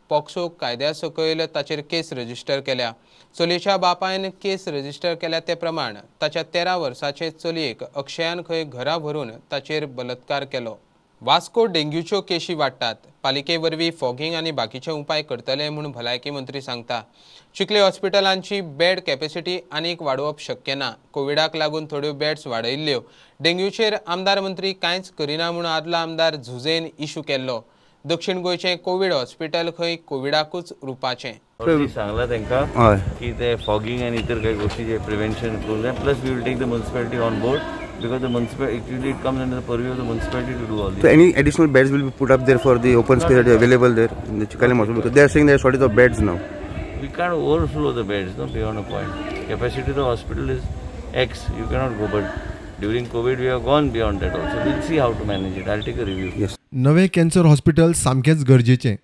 पॉक्सो कायद्या सकयल ताचेर केस रजिस्टर केल्या. चलयेच्या बापायन केस रजिस्टर केल्या ते प्रमाण ताच्या 13 वर्साचे चलयेक अक्षयान खंय घरा व्हरून ताचेर बलात्कार केलो. वास्को डेंग्यूच्यो केशी वाडटात. पालिके वरवीं फॉगिंग आनी बाकीचे उपाय करतले म्हूण भलायकी मंत्री सांगता. चिखले हॉस्पिटलांची बेड कॅपॅसिटी आनीक वाडोवप शक्य ना. कोविडाक लागून थोड्यो बेड्स वाडयल्ल्यो. डेंग्यूचेर आमदार मंत्री कांयच करिना म्हूण आदलो आमदार झुजेन इशू केल्लो. दक्षिण गोंयचें कोविड हॉस्पिटल खंय कोविडाकूच रुपाचें. सांगला तांकां की ते फॉगिंग आनी इतर काही गोष्टी जे प्रिव्हेंशन करून जाय. Plus we will take the municipality on board because the municipality it comes under the purview of the municipality to do all this. So any additional beds will be put up there for the open space that are available there in the Chikalim hospital, because they are saying there are shortage of beds now. We can't overflow the beds, no, beyond a point. Capacity of the hospital is X, you cannot go, but during COVID we have gone beyond that also. We'll see how to manage it. I'll take a review. Yes. नवे cancer hospital सामकेच गरजेचें.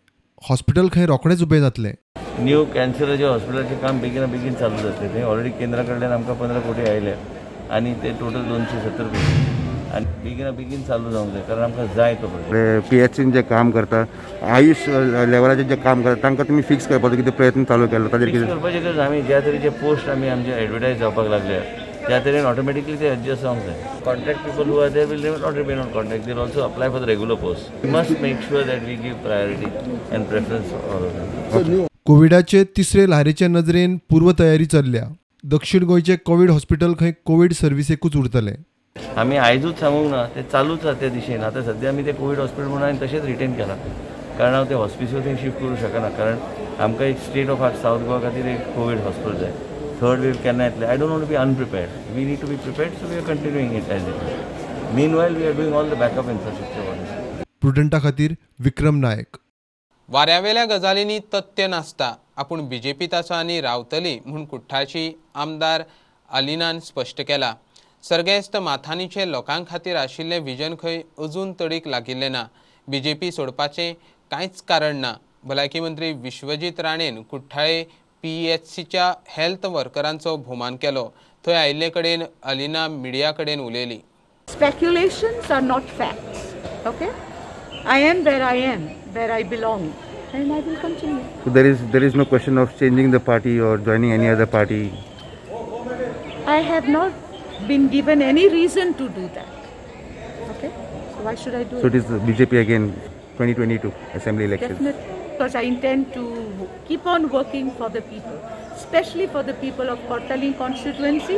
Hospital खंय रोखडेच उबें जातलें. New कॅन्सराच्या हॉस्पिटलाचें काम बेगीन चालू जातलें. थंय ऑलरेडी केंद्रा कडल्यान आमकां 15 कोटी आयल्या आणि ते टोटल 270 कोटी आणि बेगीन चालू जावंक जाय, कारण आमकां जाय तो प्रोजेक्ट. PHCन जे काम करता, आयुष लेवलाचे जे काम करता, तांकां तुमी फिक्स करपाचो कितें प्रयत्न चालू केला? ताजेर कितें करपाचें गरज आमी ज्या तरेचे पोस्ट आमी आमचे एडवर्टायज जावपाक लागल्या त्या तरेन ऑटोमॅटिकली ते एडजस्ट जावंक जाय. Contract people who are there will not remain on contract, they will also apply for the regular post. We must make sure that we give priority and preference all of them. कोविडाचे तिसरे ल्हारेचे नजरेन पूर्व तयारी चल्ल्या. दक्षिण गोंयचे covid hospital खंय कोविड सर्विसेकूच उरतले. आमी आयजूच सांगूंक ना, ते चालूच आसा त्या दिशेन. आतां सध्या आमी ते कोविड हॉस्पिटल म्हणून हांवें तशेंच रिटेन केला, कारण हांव ते हॉस्पिटल थंय शिफ्ट करूंक शकना, कारण आमकां एक स्टेट ऑफ आर्ट सावथ गोवा खातीर एक कोविड हॉस्पिटल जाय. थर्ड वेव केन्ना येतले, I don't want to be unprepared. We need to be prepared, so we are continuing it as it. Meanwhile we are doing all the backup infrastructure. प्रुडंटा खातीर विक्रम नायक. वाऱ्यावेल्या गजालींनी तथ्य नासता. आपूण BJPत आसा आनी रावतली म्हूण कुठ्ठाची आमदार अलिनान स्पश्ट केला. सर्गेस्त माथानीचे लोकां खातीर आशिल्लें विजन खंय अजून तडीक लागिल्लें ना. BJP सोडपाचें कांयच कारण ना. भलायकी मंत्री विश्वजीत राणेन कुठ्ठाळे PHCच्या हेल्थ वर्करांचो भोवमान केलो. थंय आयिल्ले कडेन अलिना मिडिया कडेन उलयली. Speculations are not facts. Okay? I am where I belong, and I will continue. So there is no question of changing the party or joining any other party. I have not been given any reason to do that. Okay? So why should I do it? So it is BJP again 2022 assembly elections. Definitely, because I intend to keep on working for the people, especially for the people of Kortaling constituency,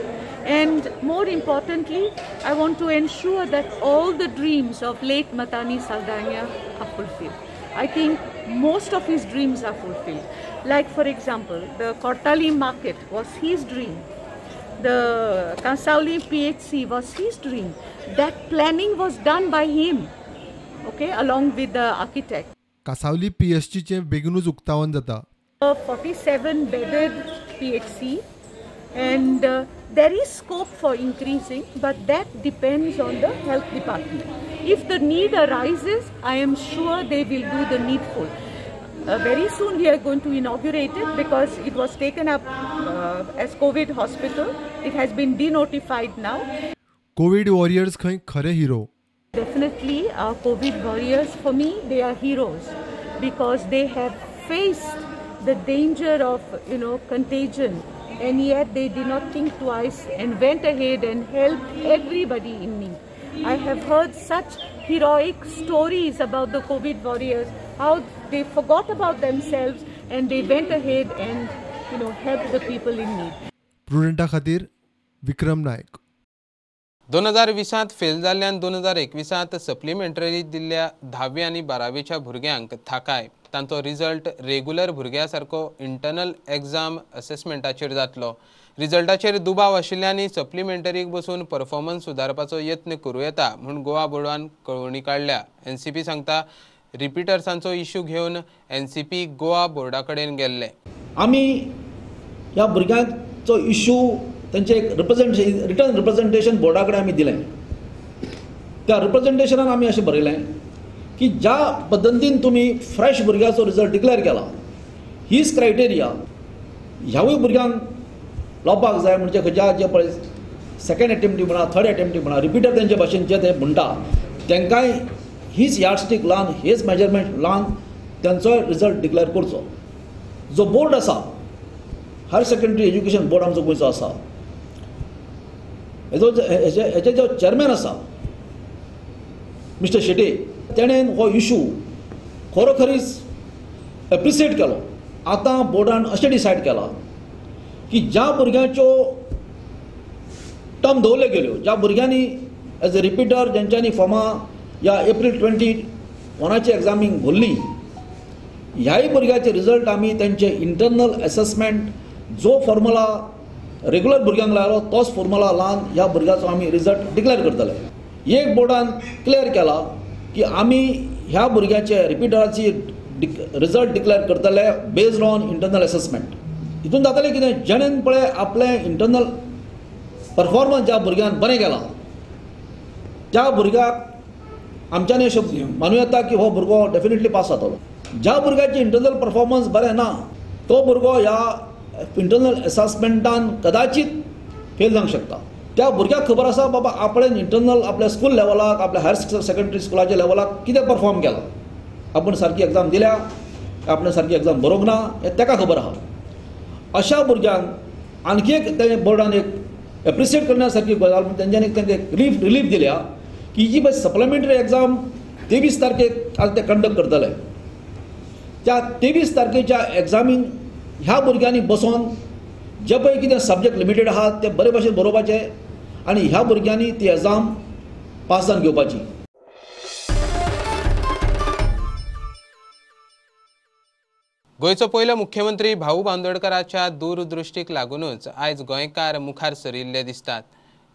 and more importantly, I want to ensure that all the dreams of late Matani Saldana are fulfilled. I think most of his dreams are fulfilled. Like for example, the Kortaling market was his dream. The Kansauli PHC was his dream. That planning was done by him, okay, along with the architect. Cansaulim PHCचे बेगीनूच उक्तावण जाता. 47 bedded PHC, and there is scope for increasing, but that depends on the health department. If the need arises, I am sure they will do the needful. Very soon we are going to inaugurate it because it was taken up as COVID hospital. It has been denotified now. COVID warriors खंय खरे hero. Definitely our COVID warriors, for me, they are heroes because they have faced the danger of, contagion, and yet they did not think twice and went ahead and helped everybody in need. I have heard such heroic stories about the COVID warriors, how they forgot about themselves and they went ahead and, helped the people in need. प्रुडंटा खातीर विक्रम नायक. 2020 fail जाल्ल्यान 2021 supplementary दिल्ल्या 10वी आनी 12वीच्या भुरग्यांक थाकाय. तांचो result regular भुरग्यां सारको इंटरनल एग्जाम असेसमेंटाचेर जातलो. रिजल्टाचेर दुबाव आशिल्ल्यानी सप्लिमेंटरीक बसून परफॉर्मन्स सुदारपाचो यत्न करूं येता म्हूण गोवा बोर्डान कळवणी काडल्या. NCP सांगता रिपिटर्सांचो इश्यू घेवन NCP गोवा बोर्डा कडेन गेल्ले. आमी ह्या भुरग्यांचो इश्यू त्यांचे एक रिटर्न रिप्रेझेंटेशन बोर्डा कडेन आमी दिलें. त्या रिप्रेझेंटेशनान आमी अशें बरयलें की ज्या पद्दतीन तुमी फ्रेश भुरग्याचो रिजल्ट डिक्लेअर केला, हीच क्रायटेरिया ह्यावूय भुरग्यांक लावपाक जाय. म्हणजे खंयच्या जे पळय सेकंड अटेम्प्टी म्हणा थर्ड अटेम्प्टी म्हणा रिपिटर तेंचे भाशेन जे ते म्हणटा तांकांय हीच यार्डस्टीक लावन हेच मेजरमेंट लावन त्यांचो रिजल्ट डिक्लेअर करचो. जो बोर्ड आसा हायर सेकंडरी एज्युकेशन बोर्ड आमचो गोंयचो आसा हेचे जो चेअरमॅन आसा मिस्टर शेटे तेणेन हो इशू खरोखरीच एप्रिसिएट केलो. आतां बोर्डान अशें डिसायड केलां की ज्या भुरग्यांच्यो टर्म दवरल्यो गेल्यो ज्या भुरग्यांनी एज अ रिपिटर जेंच्यांनी फॉर्मां ह्या एप्रील 21ची एग्जामीक भरली ह्याय भुरग्याचे रिजल्ट आमी तेंचे इंटरनल असेसमेंट जो फॉर्मुला रेग्युलर भुरग्यांक लायलो तोच फॉर्मुला लावन ह्या भुरग्याचो आमी रिजल्ट डिक्लेअर करतले. एक बोर्डान क्लियर केला की आमी ह्या भुरग्याचे रिपिटराची रिजल्ट डिक्लेअर करतले बेस्ड ऑन इंटरनल असेसमेंट. हितून जातलें कितें जेणेन पळय आपलें इंटरनल परफॉर्मन्स ज्या भुरग्यान बरें केलां त्या भुरग्याक आमच्यानी अशें मानूं येता की हो भुरगो डेफिनेटली पास जातलो. ज्या भुरग्याचे इंटरनल परफॉर्मन्स बरें ना तो भुरगो ह्या इंटरनल असेसमेंटान कदाचित फेल जावंक शकता. त्या भुरग्याक खबर आसा बाबा आपणें इंटरनल आपल्या स्कूल लेवलाक आपल्या हायर सेकंडरी स्कुलाच्या लेवलाक कितें परफॉर्म केलां. आपण सारकी एग्जाम दिल्या आपण सारकी एग्जाम बरोवंक ना हें ताका खबर आहा. अशा भुरग्यांक आणखी एक ते बोर्डान एक एप्रिसिएट करण्यासारकी गजाल तेंच्यांनी तांकां रिलीफ दिल्या की जी पळय सप्लिमेंटरी एग्जाम 23 तारखेक आज ते कंडक्ट करतले. त्या 23 तारखेच्या एग्जामीक ह्या भुरग्यांनी बसोन जे पळय कितें सब्जेक्ट लिमिटेड आहात ते बरे भशेन बरोवपाचे आनी ह्या भुरग्यांनी ती एग्जाम पास जावन घेवपाची. गोंयचो पयलो मुख्यमंत्री भाऊ बांदोडकराच्या दूरदृश्टीक लागूनच आयज गोंयकार मुखार सरिल्ले दिसतात.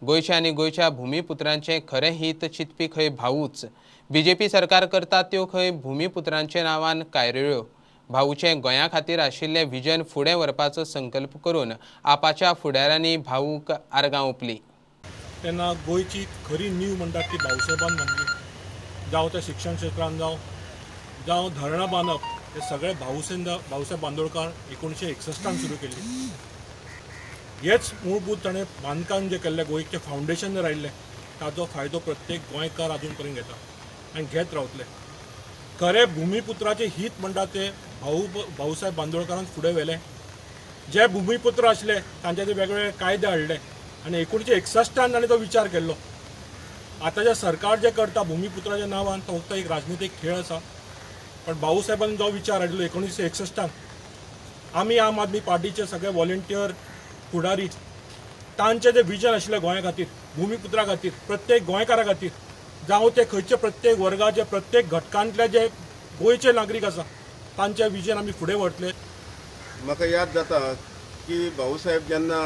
गोंयच्या आनी गोंयच्या भुमिपुत्रांचे खरें हित चिंतपी खंय भाऊच बीजेपी सरकार करता त्यो खंय भुमिपुत्रांचे नांवान कायरळ्यो. भाऊचे गोंया खातीर आशिल्ले व्हिजन फुडें व्हरपाचो संकल्प करून आपाच्या फुडाऱ्यांनी भाऊक आर्गां ओंपली. तेन्ना गोंयची खरी नीव म्हणटात ती भाऊसाहेबान बांदली. जावं त्या शिक्षण क्षेत्रांत जावं धरणां बांदप हे सगळे भाऊसाहेब बांदोडकार 1961 सुरू केल्ली. हेच मूळभूत ताणें बांदकाम जे केल्लें गोंयचें फावंडेशन जर आयिल्लें ताजो फायदो प्रत्येक गोंयकार आजून पर्यंत घेता आनी घेत रावतले. खरे भुमिपुत्राचे हित म्हणटा ते भाऊसाहेब बांदोडकारान फुडें व्हेले. जे भुमिपुत्र आसले तांचे ते वेगवेगळे कायदे हाडले आनी 1961 ताणें तो विचार केल्लो. आतांचे सरकार जे करता भुमिपुत्राच्या नांवान तो फक्त एक राजनितीक खेळ आसा. पण भाऊसाहेबान जो विचार हाडलो 1961 आमी आम आदमी पार्टीचे सगळे व्हॉलंटियर फुडारी तांचे जे विजन आशिल्लें गोंया खातीर भुमिपुत्रा खातीर प्रत्येक गोंयकारा खातीर जावं ते खंयचे प्रत्येक वर्गाचे प्रत्येक घटकांतले जे गोंयचे नागरीक आसा तांचे विजन आमी फुडें व्हरतले. म्हाका याद जाता की भाऊसाहेब जेन्ना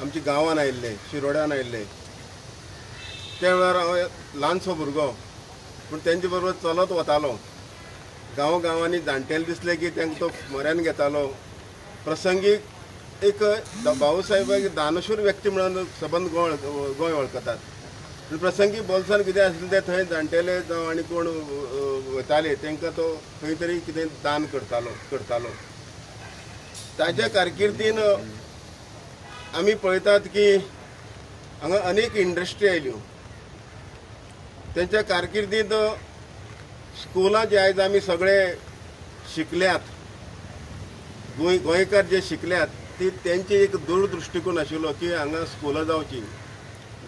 आमच्या गांवांत आयिल्ले शिरोड्यान आयिल्ले त्या वेळार हांव ल्हानसो भुरगो पूण तेंचे बरोबर चलत वतालो. गांवांनी जाणटेले दिसले की तांकां तो म्हऱ्यान घेतालो. प्रसंगी एक भाऊसाहेबाक दानशूर व्यक्ती म्हणून सबंद गोंय वळखतात. प्रसंगी बोल्सान कितें आसलें तें थंय जाणटेले जावं आनी कोण वताले तांकां तो खंय तरी कितें दान करतालो. ताच्या कारकिर्दीन आमी पळयतात की हांगा अनेक इंडस्ट्री आयल्यो. तेंच्या कारकिर्दींत स्कुलां जे आयज आमी सगळे शिकल्यात गोंयकार जे शिकल्यात ती तेंची एक दूरदृश्टीकोन आशिल्लो की हांगा स्कुलां जावची.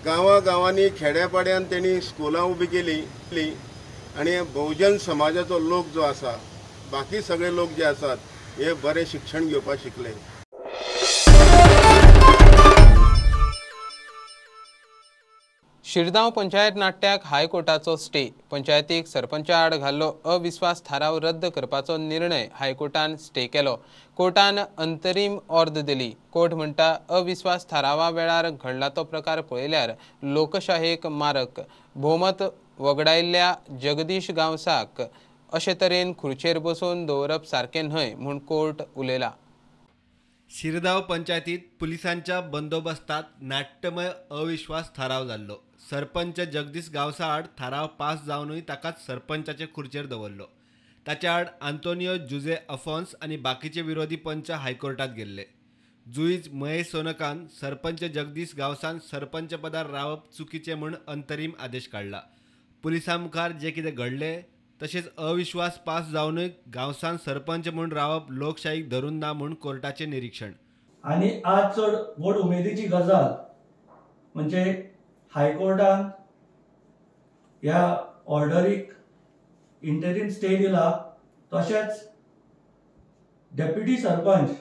गांवांनी खेड्यापाड्यान तेणी स्कुलां उबी केली आनी बहुजन समाजाचो लोक जो आसा बाकी सगळे लोक जे आसात हे बरें शिक्षण घेवपाक शिकले. शिरगांव पंचायत नाट्याक हायकोर्टाचो स्टे. पंचायतीक सरपंचा आड घाल्लो अविश्वास थाराव रद्द करपाचो निर्णय हायकोर्टान स्टे केलो. कोर्टान अंतरीम ऑर्डर दिली. कोर्ट म्हणटा अविश्वास थारावा वेळार घडला तो प्रकार पळयल्यार लोकशायेक मारक भोवमत वगडायल्ल्या जगदीश गांवसाक अशे तरेन खुर्चेर बसोवन दवरप सारकें न्हय म्हूण कोर्ट उलयला. शिरगांव पंचायतीत पुलिसांच्या बंदोबस्तात नाट्यमय अविश्वास थाराव जाल्लो. सरपंच जगदीश गांवसा आड थाराव पास जावनूय ताकाच सरपंचाचे खुर्चेर दवरलो. ताच्या आड आंतोनियो जुजे अफोन्स आनी बाकीचे विरोधी पंच हायकोर्टात गेल्ले. जुईज महेश सोनकान सरपंच जगदीश गावसान सरपंच पदार रावप चुकीचे म्हूण अंतरीम आदेश काढला. पुलिसां मुखार जे कितें घडलें तशेंच अविश्वास पास जावनूय गांवसान सरपंच म्हूण रावप लोकशाहीक धरून ना म्हूण कोर्टाचें निरीक्षण. आनी आज चड व्हड उमेदीची गजाल म्हणजे हायकोर्टान ह्या ऑर्डरीक इंटरीम स्टे दिला. तशेंच deputy sarpanch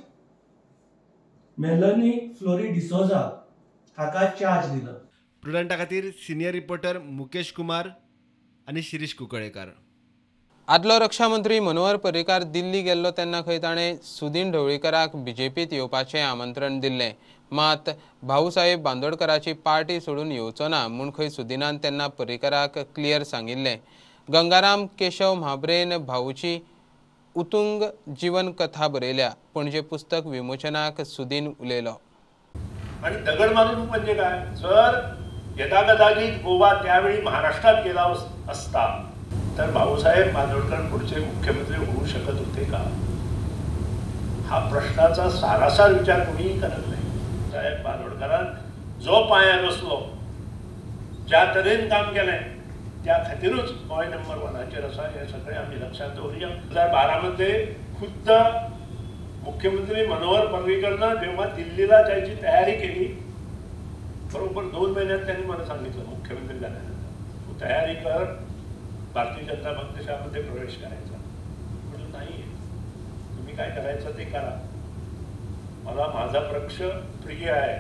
Melanie Flory D'Souza हाका चार्ज दिला. प्रुडंटा खातीर सिनियर रिपोर्टर मुकेश कुमार आनी शिरीश कुंकळेकार. आदलो रक्षा मंत्री मनोहर पर्रीकार दिल्ली गेल्लो तेन्ना खंय ताणें सुदीन ढवळीकराक बीजेपीत येवपाचें आमंत्रण दिल्लें. मात भाऊसाहेब बांदोडकराची पार्टी सोडून येवचो ना म्हूण खंय सुदिनान तेन्ना पर्रीकाराक क्लियर सांगिल्लें. गंगाराम केशव म्हाबरेन भाऊची उतुंग जीवन कथा बरयल्या. पणजे पुस्तक विमोचनाक सुदीन उलयलो. आणि दगड मारून म्हणजे काय, जर यदाकदाचित गोवा त्यावेळी महाराष्ट्रात गेला असता तर भाऊसाहेब बांदोडकर पुढचे मुख्यमंत्री होऊ शकत होते का, हा प्रश्नाचा सारासार विचार कोणीही करत नाही. साहेब बांदोडकरान जो पांयार बसलो, ज्या तरेन काम केलें त्या खातीरूच गोंय नंबर 1 आसा. हे सगळे आमी लक्षात दवरुया. 2012 मध्ये खुद्द मुख्यमंत्री मनोहर पर्रीकरनं जेव्हा दिल्लीला जायची तयारी केली, बरोबर 2 महिन्यात त्यांनी मला सांगितलं मुख्यमंत्री झाल्यानंतर, तू तयारी कर, भारतीय जनता पक्षामध्ये प्रवेश करायचा. म्हणून नाही, तुम्ही काय करायचं ते करा. मला माझा पक्ष प्रिय आहे,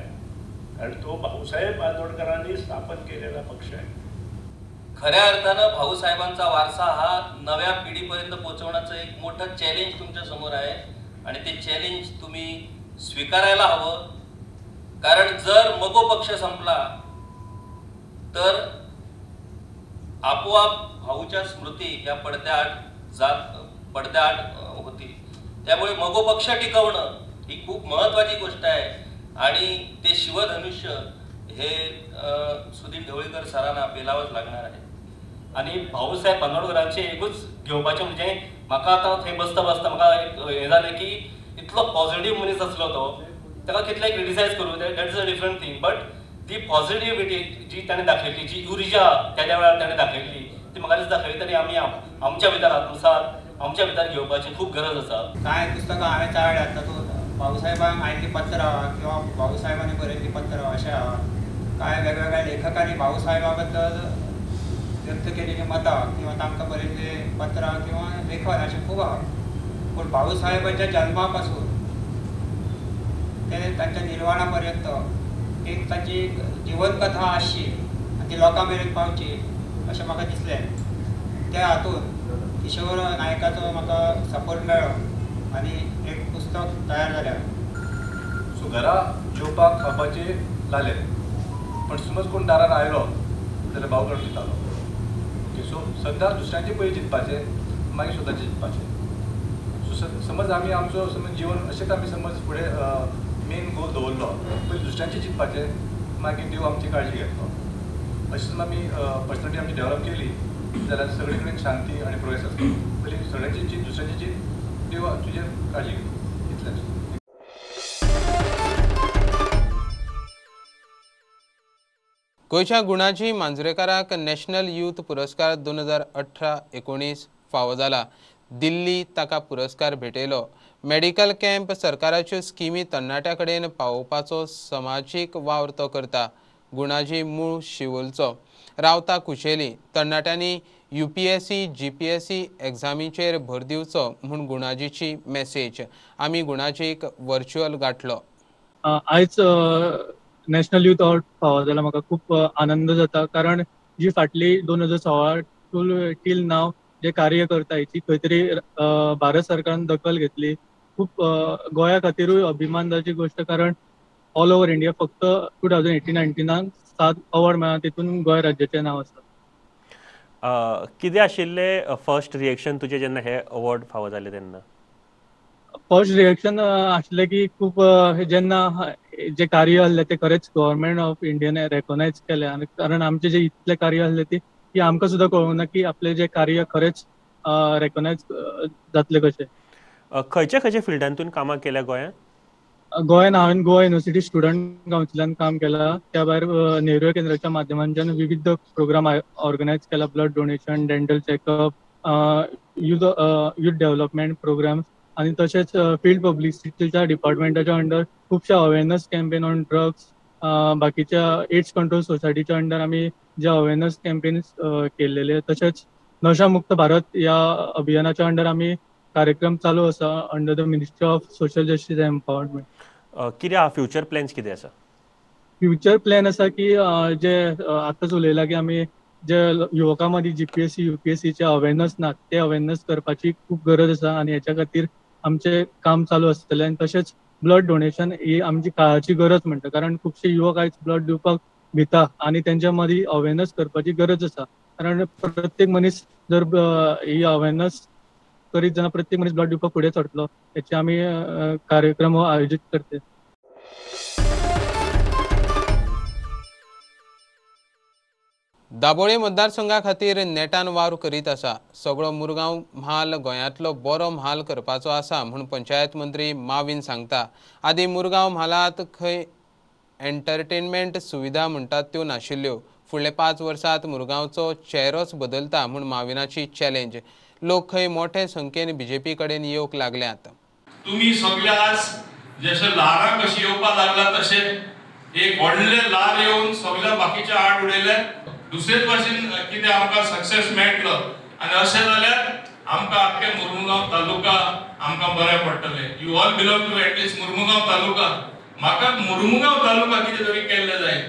कारण तो भाऊसाहेब बांदोडकरांनी स्थापन केलेला पक्ष आहे. खऱ्या अर्थानं भाऊसाहेबांचा वारसा हा नव्या पिढीपर्यंत पोहोचवण्याचं एक मोठं चॅलेंज तुमच्या समोर आहे आणि ते चॅलेंज तुम्ही स्वीकारायला हवं. कारण जर मगो पक्ष संपला तर आपोआप भाऊच्या स्मृती या पडद्याआड होतील. त्यामुळे मगो पक्ष टिकवणं ही खूप महत्त्वाची गोष्ट आहे आणि ते शिवधनुष्य हे सुदीन ढवळीकर सरांना पेलावंच लागणार आहे. आणि भाऊसाहेब बांदोडकरांचे एकूच घेवपाचें म्हणजे म्हाका आतां थंय बसता म्हाका हें जालें की इतलो पॉझिटिव्ह मनीस आसलो तो, ताका कितले क्रिटिसायज करूं that is a different thing. But ती पॉझिटिव्हिटी जी ताणें दाखयली, जी उर्जा त्या वेळार ताणें दाखयली, ती म्हाका दिसता खरी तरी आमी आमच्या भितर आत्मसात आमच्या भितर घेवपाची खूब गरज आसा. कांय पुस्तकां हांवें चाळ्ळ्यात, तातूंत भाऊसाहेबांक आयिल्लीं पत्रां किंवा भाऊसाहेबांनी बरयल्लीं पत्रां अशें आहा. कांय वेगवेगळ्या लेखकांनी भाऊसाहेबा बद्दल व्यक्त केलेलीं मतां किंवा तांकां बरयल्लीं पत्रां किंवा लेखन अशें खूब आहा. पूण भाऊसाहेबाच्या जल्मा पासून ते तांच्या निर्वाणा पर्यंत एक ताची जिवन कथा आसची आनी ती लोकां मेरेन पावची अशें म्हाका दिसलें. त्या हातूंत किशोर नायकाचो म्हाका सपोर्ट मेळ्ळो आनी एक पुस्तक तयार जालें. सो घरा जेवपाक खावपाचें जालें, पण समज कोण दारान आयलो जाल्यार भाव करून दितालो. सो सद्दां दुसऱ्यांचे पयलीं चिंतपाचें, मागीर स्वताचें चिंतपाचें. सो समज आमी आमचो समज जीवन अशेंच आमी समज फुडें मेन गोल दवरलो, पयलीं दुसऱ्यांचें चिंतपाचें, मागीर देव आमची काळजी घेतलो. अशेंच आमी पर्सनॅलिटी आमची डेवलप केली जाल्यार सगळे कडेन शांती आनी प्रोग्रेस आसतलो. पयलीं सगळ्यांची चिंत, दुसऱ्यांची चिंत, देव तुजेर काळजी घेतलो, इतलेंच. गोंयच्या गुणाजी मांजरेकाराक नॅशनल यूथ पुरस्कार 2018-19 फावो जाला. दिल्ली ताका पुरस्कार भेटयलो. मेडिकल कॅम्प सरकाराच्यो स्किमी तरणाट्या कडेन पावोवपाचो समाजीक वावर तो करता. गुणाजी मूळ शिवोलचो, रावता कुशेली. तरणाट्यांनी UPSC GPSC एग्जामीचेर भर दिवचो म्हूण गुणाजीची मॅसेज. आमी गुणाजीक व्हर्च्युअल गाठलो. आयज नॅशनल यूथ अवॉर्ड फावो जाला, म्हाका खूप आनंद जाता. कारण जी फाटली 2016 टील नाव जे कार्य करता हेची खंय तरी भारत सरकारान दखल घेतली. खूप गोंया खातीरूय अभिमानाची गोष्ट, कारण ऑल ओव्हर इंडिया फक्त 2018-19 7 अवॉर्ड मेळ्ळा, तितून गोंय राज्याचें नांव आसा. कितें आशिल्लें फर्स्ट रिएक्शन तुजें जेन्ना हे अवॉर्ड फावो जाले तेन्ना? फर्स्ट रिएक्शन आसलें की खूप जेन्ना जे कार्य आसलें ते खरेंच गव्हर्मेंट ऑफ इंडियान रेकॉग्नायज केलें. आनी कारण आमचे जे इतले कार्य आसले ती आमकां सुद्दां कळूंक ना की आपले जे कार्य खरेंच रेकॉग्नायज जातले कशें. खंयच्या खंयच्या फिल्डांतून कामां केल्या गोंयांत? गोंयान हांवें गोवा युनिव्हर्सिटी स्टुडंट कावन्सिलान काम केलां. त्या भायर नेहरू केंद्राच्या माध्यमांतल्यान विविध प्रोग्राम ऑर्गनायज केला. Blood donation, dental checkup, youth development programme आणि तशेंच फील्ड पब्लिसिटीच्या डिपार्टमेंटाच्या अंडर खुबशे अवेरनेस कॅम्पेन ऑन ड्रग्स, बाकीच्या एड्स कंट्रोल सोसायटीच्या अंडर आमी जे अवेरनेस कॅम्पेन्स केल्लेले. तशेंच नशामुक्त भारत या अभियानाच्या अंडर आमी कार्यक्रम चालू आसा under the ministry of social justice end empowerment. कितें आहा फ्युचर प्लॅन्स कितें आसा? फ्युचर प्लॅन आसा की जे आतांच उलयला की आमी जे युवकां मदीं जीपीएससी यूपीएससीचे अवेरनेस ना ते अवेरनेस करपाची खूब गरज आसा आनी हेच्या खातीर आमचे काम चालू आसतलें. आनी तशेंच ब्लड डोनेशन ही आमची काळाची गरज म्हणटा, कारण खुबशे युवक आयज ब्लड दिवपाक भिता आनी तेंच्या मदीं अवेरनेस करपाची गरज आसा. कारण प्रत्येक मनीस जर ही अवेरनेस करीत जाल्यार प्रत्येक मनीस ब्लड दिवपाक फुडें सरतलो. हेचे आमी कार्यक्रम आयोजीत करते. दाबोळे मतदारसंघा खातीर नेटान वावर करीत आसा. सगळो मुरगांव म्हाल गोंयांतलो बरो म्हाल करपाचो आसा म्हूण पंचायत मंत्री माविन सांगता. आदी मुरगांव म्हालांत खंय एंटरटेनमेंट सुविधा म्हणटात त्यो नाशिल्ल्यो. फुडले 5 वर्सांत मुरगांवचो चेहरोच बदलता म्हूण माविनाची चॅलेंज. लोक खंय मोठे संख्येन बीजेपी कडेन येवंक लागल्यात. तुम्ही सगळे आज जशे लारां कशी येवपाक लागला तशे एक व्हडले लार येवन सगळ्या बाकीच्या आड उडयले. दुसरेच भाशेन कितें आमकां सक्सेस मेळटलो आनी अशें जाल्यार आमकां आख्खे मुरमुगांव तालुका आमकां बरें पडटलें. You all belong to at least Mormugao taluka. म्हाका मुरमुगांव तालुका कितें तरी केल्लें जाय.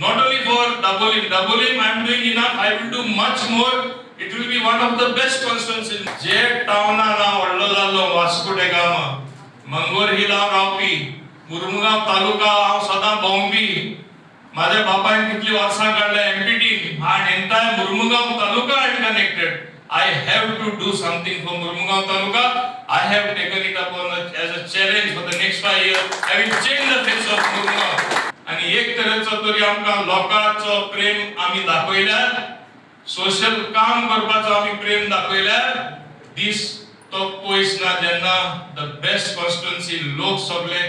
Not only for Dabolim I am doing enough, I will do much more. It will be one of the best constituency. जे टाउनान हांव व्हडलो जाल्लो वास्को डे गामा, मंगोर हिल हांव रावपी, मुरमुगांव तालुका हांव सदां भोंवपी. माझ्या बापान कितली वर्सां काडल्या एमपीटी आणि entire Mormugao taluka I am connected. I have to do something for Murmugao Taluka. I have taken it upon as a challenge for the next 5 years. I will change the face of Murmugao. आणि एक तरेचो तरी आमकां लोकांचो प्रेम आमी दाखयल्यार, social काम करपाचो आमी प्रेम दाखयल्यार दीस तो पयस ना जेन्ना द बेस्ट कॉन्स्टिट्युएन्सी लोक सगळे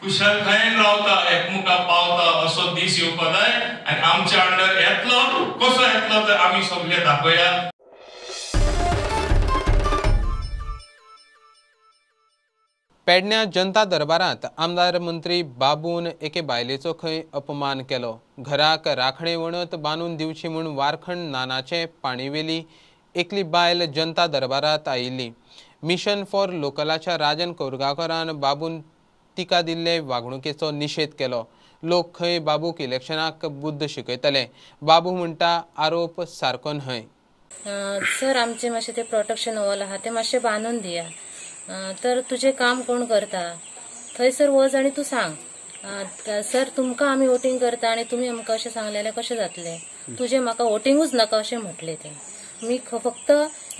कुशलकायेन रावता, एकमुखा पावता असो दीस येवपाक जाय. आनी आमच्या अंडर येतलो कसो येतलो तर आमी सगळे दाखोवया. पेडण्या जनता दरबारात आमदार मंत्री बाबून एके बायलेचो खंय अपमान केलो. घराक राखणे वणत बांदून दिवची म्हूण वारखंड नानाचे पाणीवेली एकली बायल जनता दरबारात आयिल्ली. मिशन फॉर लोकलाच्या राजन कोरगांवकारान बाबून तिका दिल्ले वागणुकेचो निषेध केलो. लोक खंय बाबूक इलेक्शनाक बुद्ध शिकयतले. बाबू म्हणटा आरोप सारको न्हय. सर आमचे मातशें ते प्रोटेक्शन वॉल आहा ते मातशें बांदून दिया. तर तुझे काम कोण करता थंयसर वच आनी तूं सांग सर तुमकां आमी वोटींग करता आनी तुमी आमकां अशें सांगलेलें कशें जातलें. तुजें म्हाका वोटींगूच नाका अशें म्हटलें तें. मी फक्त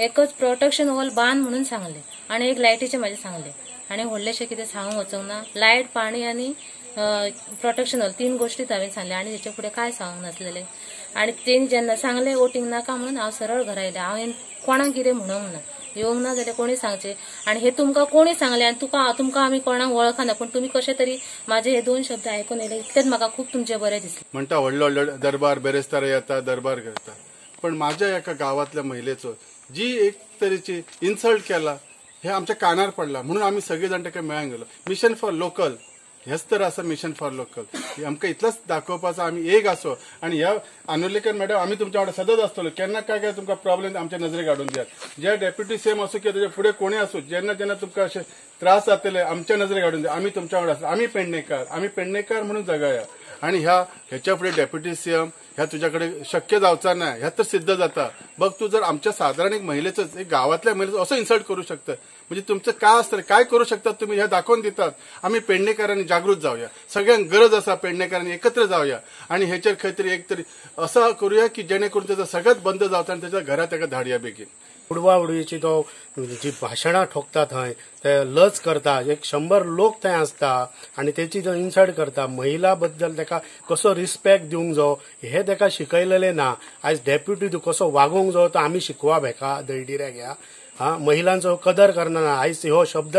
एकच प्रोटेक्शन वॉल बांद म्हणून सांगलें आनी एक लायटीचें म्हाजें सांगलें आनी व्हडलेशें कितें सांगूंक वचूंक ना. लायट पाणी आनी प्रोटेक्शन वॉल 3 गोश्टीच हांवें सांगलें आनी तेचे फुडें कांय सांगूंक नासलेलें. आनी तेणी जेन्ना सांगलें वोटींग नाका म्हणून हांव सरळ घरा येयलें. हांवें कोणाक कितें म्हणूंक ना, येवंक ना जाल्यार कोणी सांगचें. आनी हे तुमकां कोणी सांगलें आनी तुमकां आमी कोणाक वळखना पूण तुमी कशें तरी म्हाजे हे 2 शब्द आयकून येयले. इतलेंच म्हाका खूब तुमचें बरें दिसलें. म्हणटा व्हडलो व्हडलो दरबार बेरेस्तार येता दरबार करता पण माझ्या एका गावातल्या महिलेचो जी एक तरेची इन्सल्ट केला हे आमच्या कानार पडला म्हणून आम्ही सगळे जाण ताका मेळांक गेलो. मिशन फॉर लोकल हेच तर आसा मिशन फॉर लोकल. आमकां इतलोच दाखोवपाचो आमी एक आसो आनी ह्या अनुलेकर मॅडम आमी तुमच्या वांगडा सदांच आसतलो. केन्ना काय तुमकां प्रॉब्लेम आमच्या नजरेक हाडून दियात. जे डेप्युटी सीएम आसूं किंवा ताचे फुडें कोणी आसूं जेन्ना जेन्ना तुमकां अशें त्रास जातले आमच्या नजरेक हाडून दिया. आमी तुमच्या वांगडा आसता. आमी पेडणेकार म्हणून जगया. आणि ह्याच्या फुडें डेप्युटी सीएम ह्या तुझ्याकडे शक्य जावचा नाही ह्या तर सिद्ध जाता. बघ तू जर आमच्या साधारण एक महिलेचं एक गावातल्या महिलेचं असं इन्सल्ट करू शकतं म्हणजे तुमचं काय असतं काय करू शकतात तुम्ही हे दाखवून देतात. आम्ही पेडणेकरांनी जागृत जाऊया. सगळ्यांक गरज असा पेडणेकरांनी एकत्र जाऊया आणि ह्याच्यार खंय तरी एक तरी असं करूया की जेणेकरून त्याचा सगळ्यात बंद जावता आणि त्याच्या घरात ताका धाडया बेगीन. उडवा उडवीची तो जी भाशणां ठोकता थंय ते लज करता 100 लोक थंय आसता आणि त्याची जो इन्सल्ट करता महिला बद्दल ताका कसो रिस्पेक्ट दिवंक जाय हे ताका शिकयलेले ना. आयज डेप्युटी तूं कसो वागोवंक जाय तो आमी शिकोवप हेका दळदिऱ्याक ह्या महिलांचो कदर करना आयज हो शब्द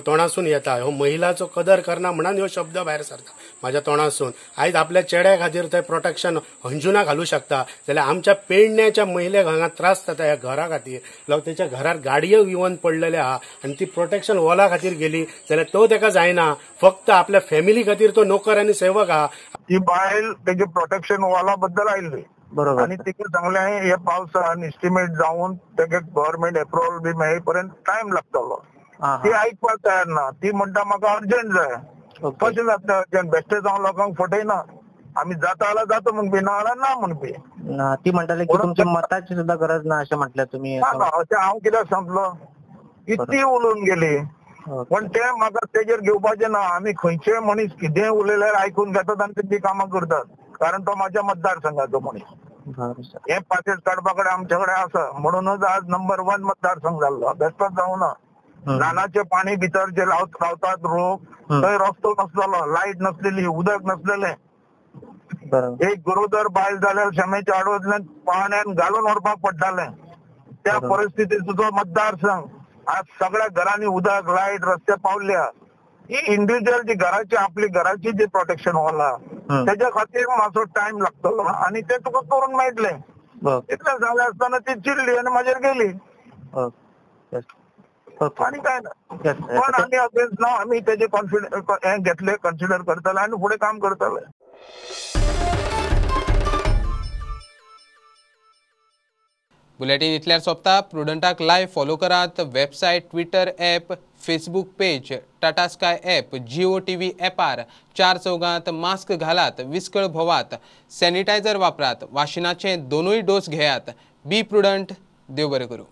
तोंडासून येता, हो महिलाचो कदर करना म्हणून हो शब्द भायर सरता म्हाज्या तोंडासून. आयज आपल्या चेड्या खातीर थंय प्रोटेक्शन हंजुना घालूं शकता जाल्यार आमच्या पेडण्याच्या महिलेक हांगा त्रास जाता ह्या घरा खातीर. लोक त्याच्या घरार गाडयो येवन पडलेले आहा आनी ती प्रोटेक्शन वॉला खातीर गेली जाल्यार तो ताका जायना. फक्त आपल्या फॅमिली खातीर तो नोकर आनी सेवक आहा. ती बायल तेजे प्रोटेक्शन वॉला बद्दल आयिल्ली बरोबर आणि तिका चांगले हे पावसान इस्टिमेट जाऊन तेका गव्हर्नमेंट अप्रुवल बी मेळे पर्यंत टाइम लागतलो. ती आयकपाक तयार ना. ती म्हणटा म्हाका अर्जंट जाय. कशें जाता अर्जंट? बेश्टे जावन लोकांक फटयना. आम्ही जाता आला जातो म्हणपी, ना आला ना म्हणपी. ती म्हणटाले की तुमच्या मताची सुद्धा गरज ना अशें म्हटल्यार तुमी. अशें हांव कित्याक सांगलो की ती उलोवन गेली. पण ते म्हाका तेजेर घेवपाचें ना. आमी खंयचेय मनीस कितेंय उलयल्यार आयकून घेतात आनी तेची कामां करतात. कारण तो माझ्या मतदारसंघाचो मनीस. हे पासेस काडपाकडे आमच्याकडे आसा म्हणूनच आज नंबर 1 मतदारसंघ जाल्लो. बेश्टोच जावना. रानाचे पाणी भितर जे रावतात लोक, थंय रस्तो नसलेलो, लायट नसलेली, उदक नसलेले. एक गरोदर बायल जाल्यार क्षमेच्या आडवतल्यान पाण्यान घालून व्हरपाक पडटाले. त्या परिस्थितीत तुजो मतदारसंघ आज सगळ्या घरांनी उदक, लायट, रस्ते पावल्या. ही इंडिव्हिज्युअल जी घराची आपली घराची जी प्रोटेक्शन होला त्याच्या खातीर मातसो टाइम लागतलो आणि ते तुका करून मेळटले. इतलें जालें आसतना ती चिडली आनी म्हाजेर गेली आणि काय ना. पण आमी अगेन्स्ट ना. आमी तेजे हे घेतले, कन्सिडर करतले आनी फुडें काम करतले. बुलेटिन इतल्यार सोंपता. प्रुडंटाक लायव्ह फॉलो करात. Website, Twitter app, Facebook page, Tata sky app, Jio TV ॲपार 4 चौगांत मास्क घालात, विस्कळ भोवात, सॅनिटायझर वापरात, वाशिनाचे 2 डोस घेयात. बी प्रुडंट. देव बरें करूं.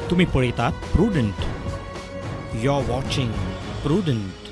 तुम्ही पळयतात Prudent. You are watching prudent.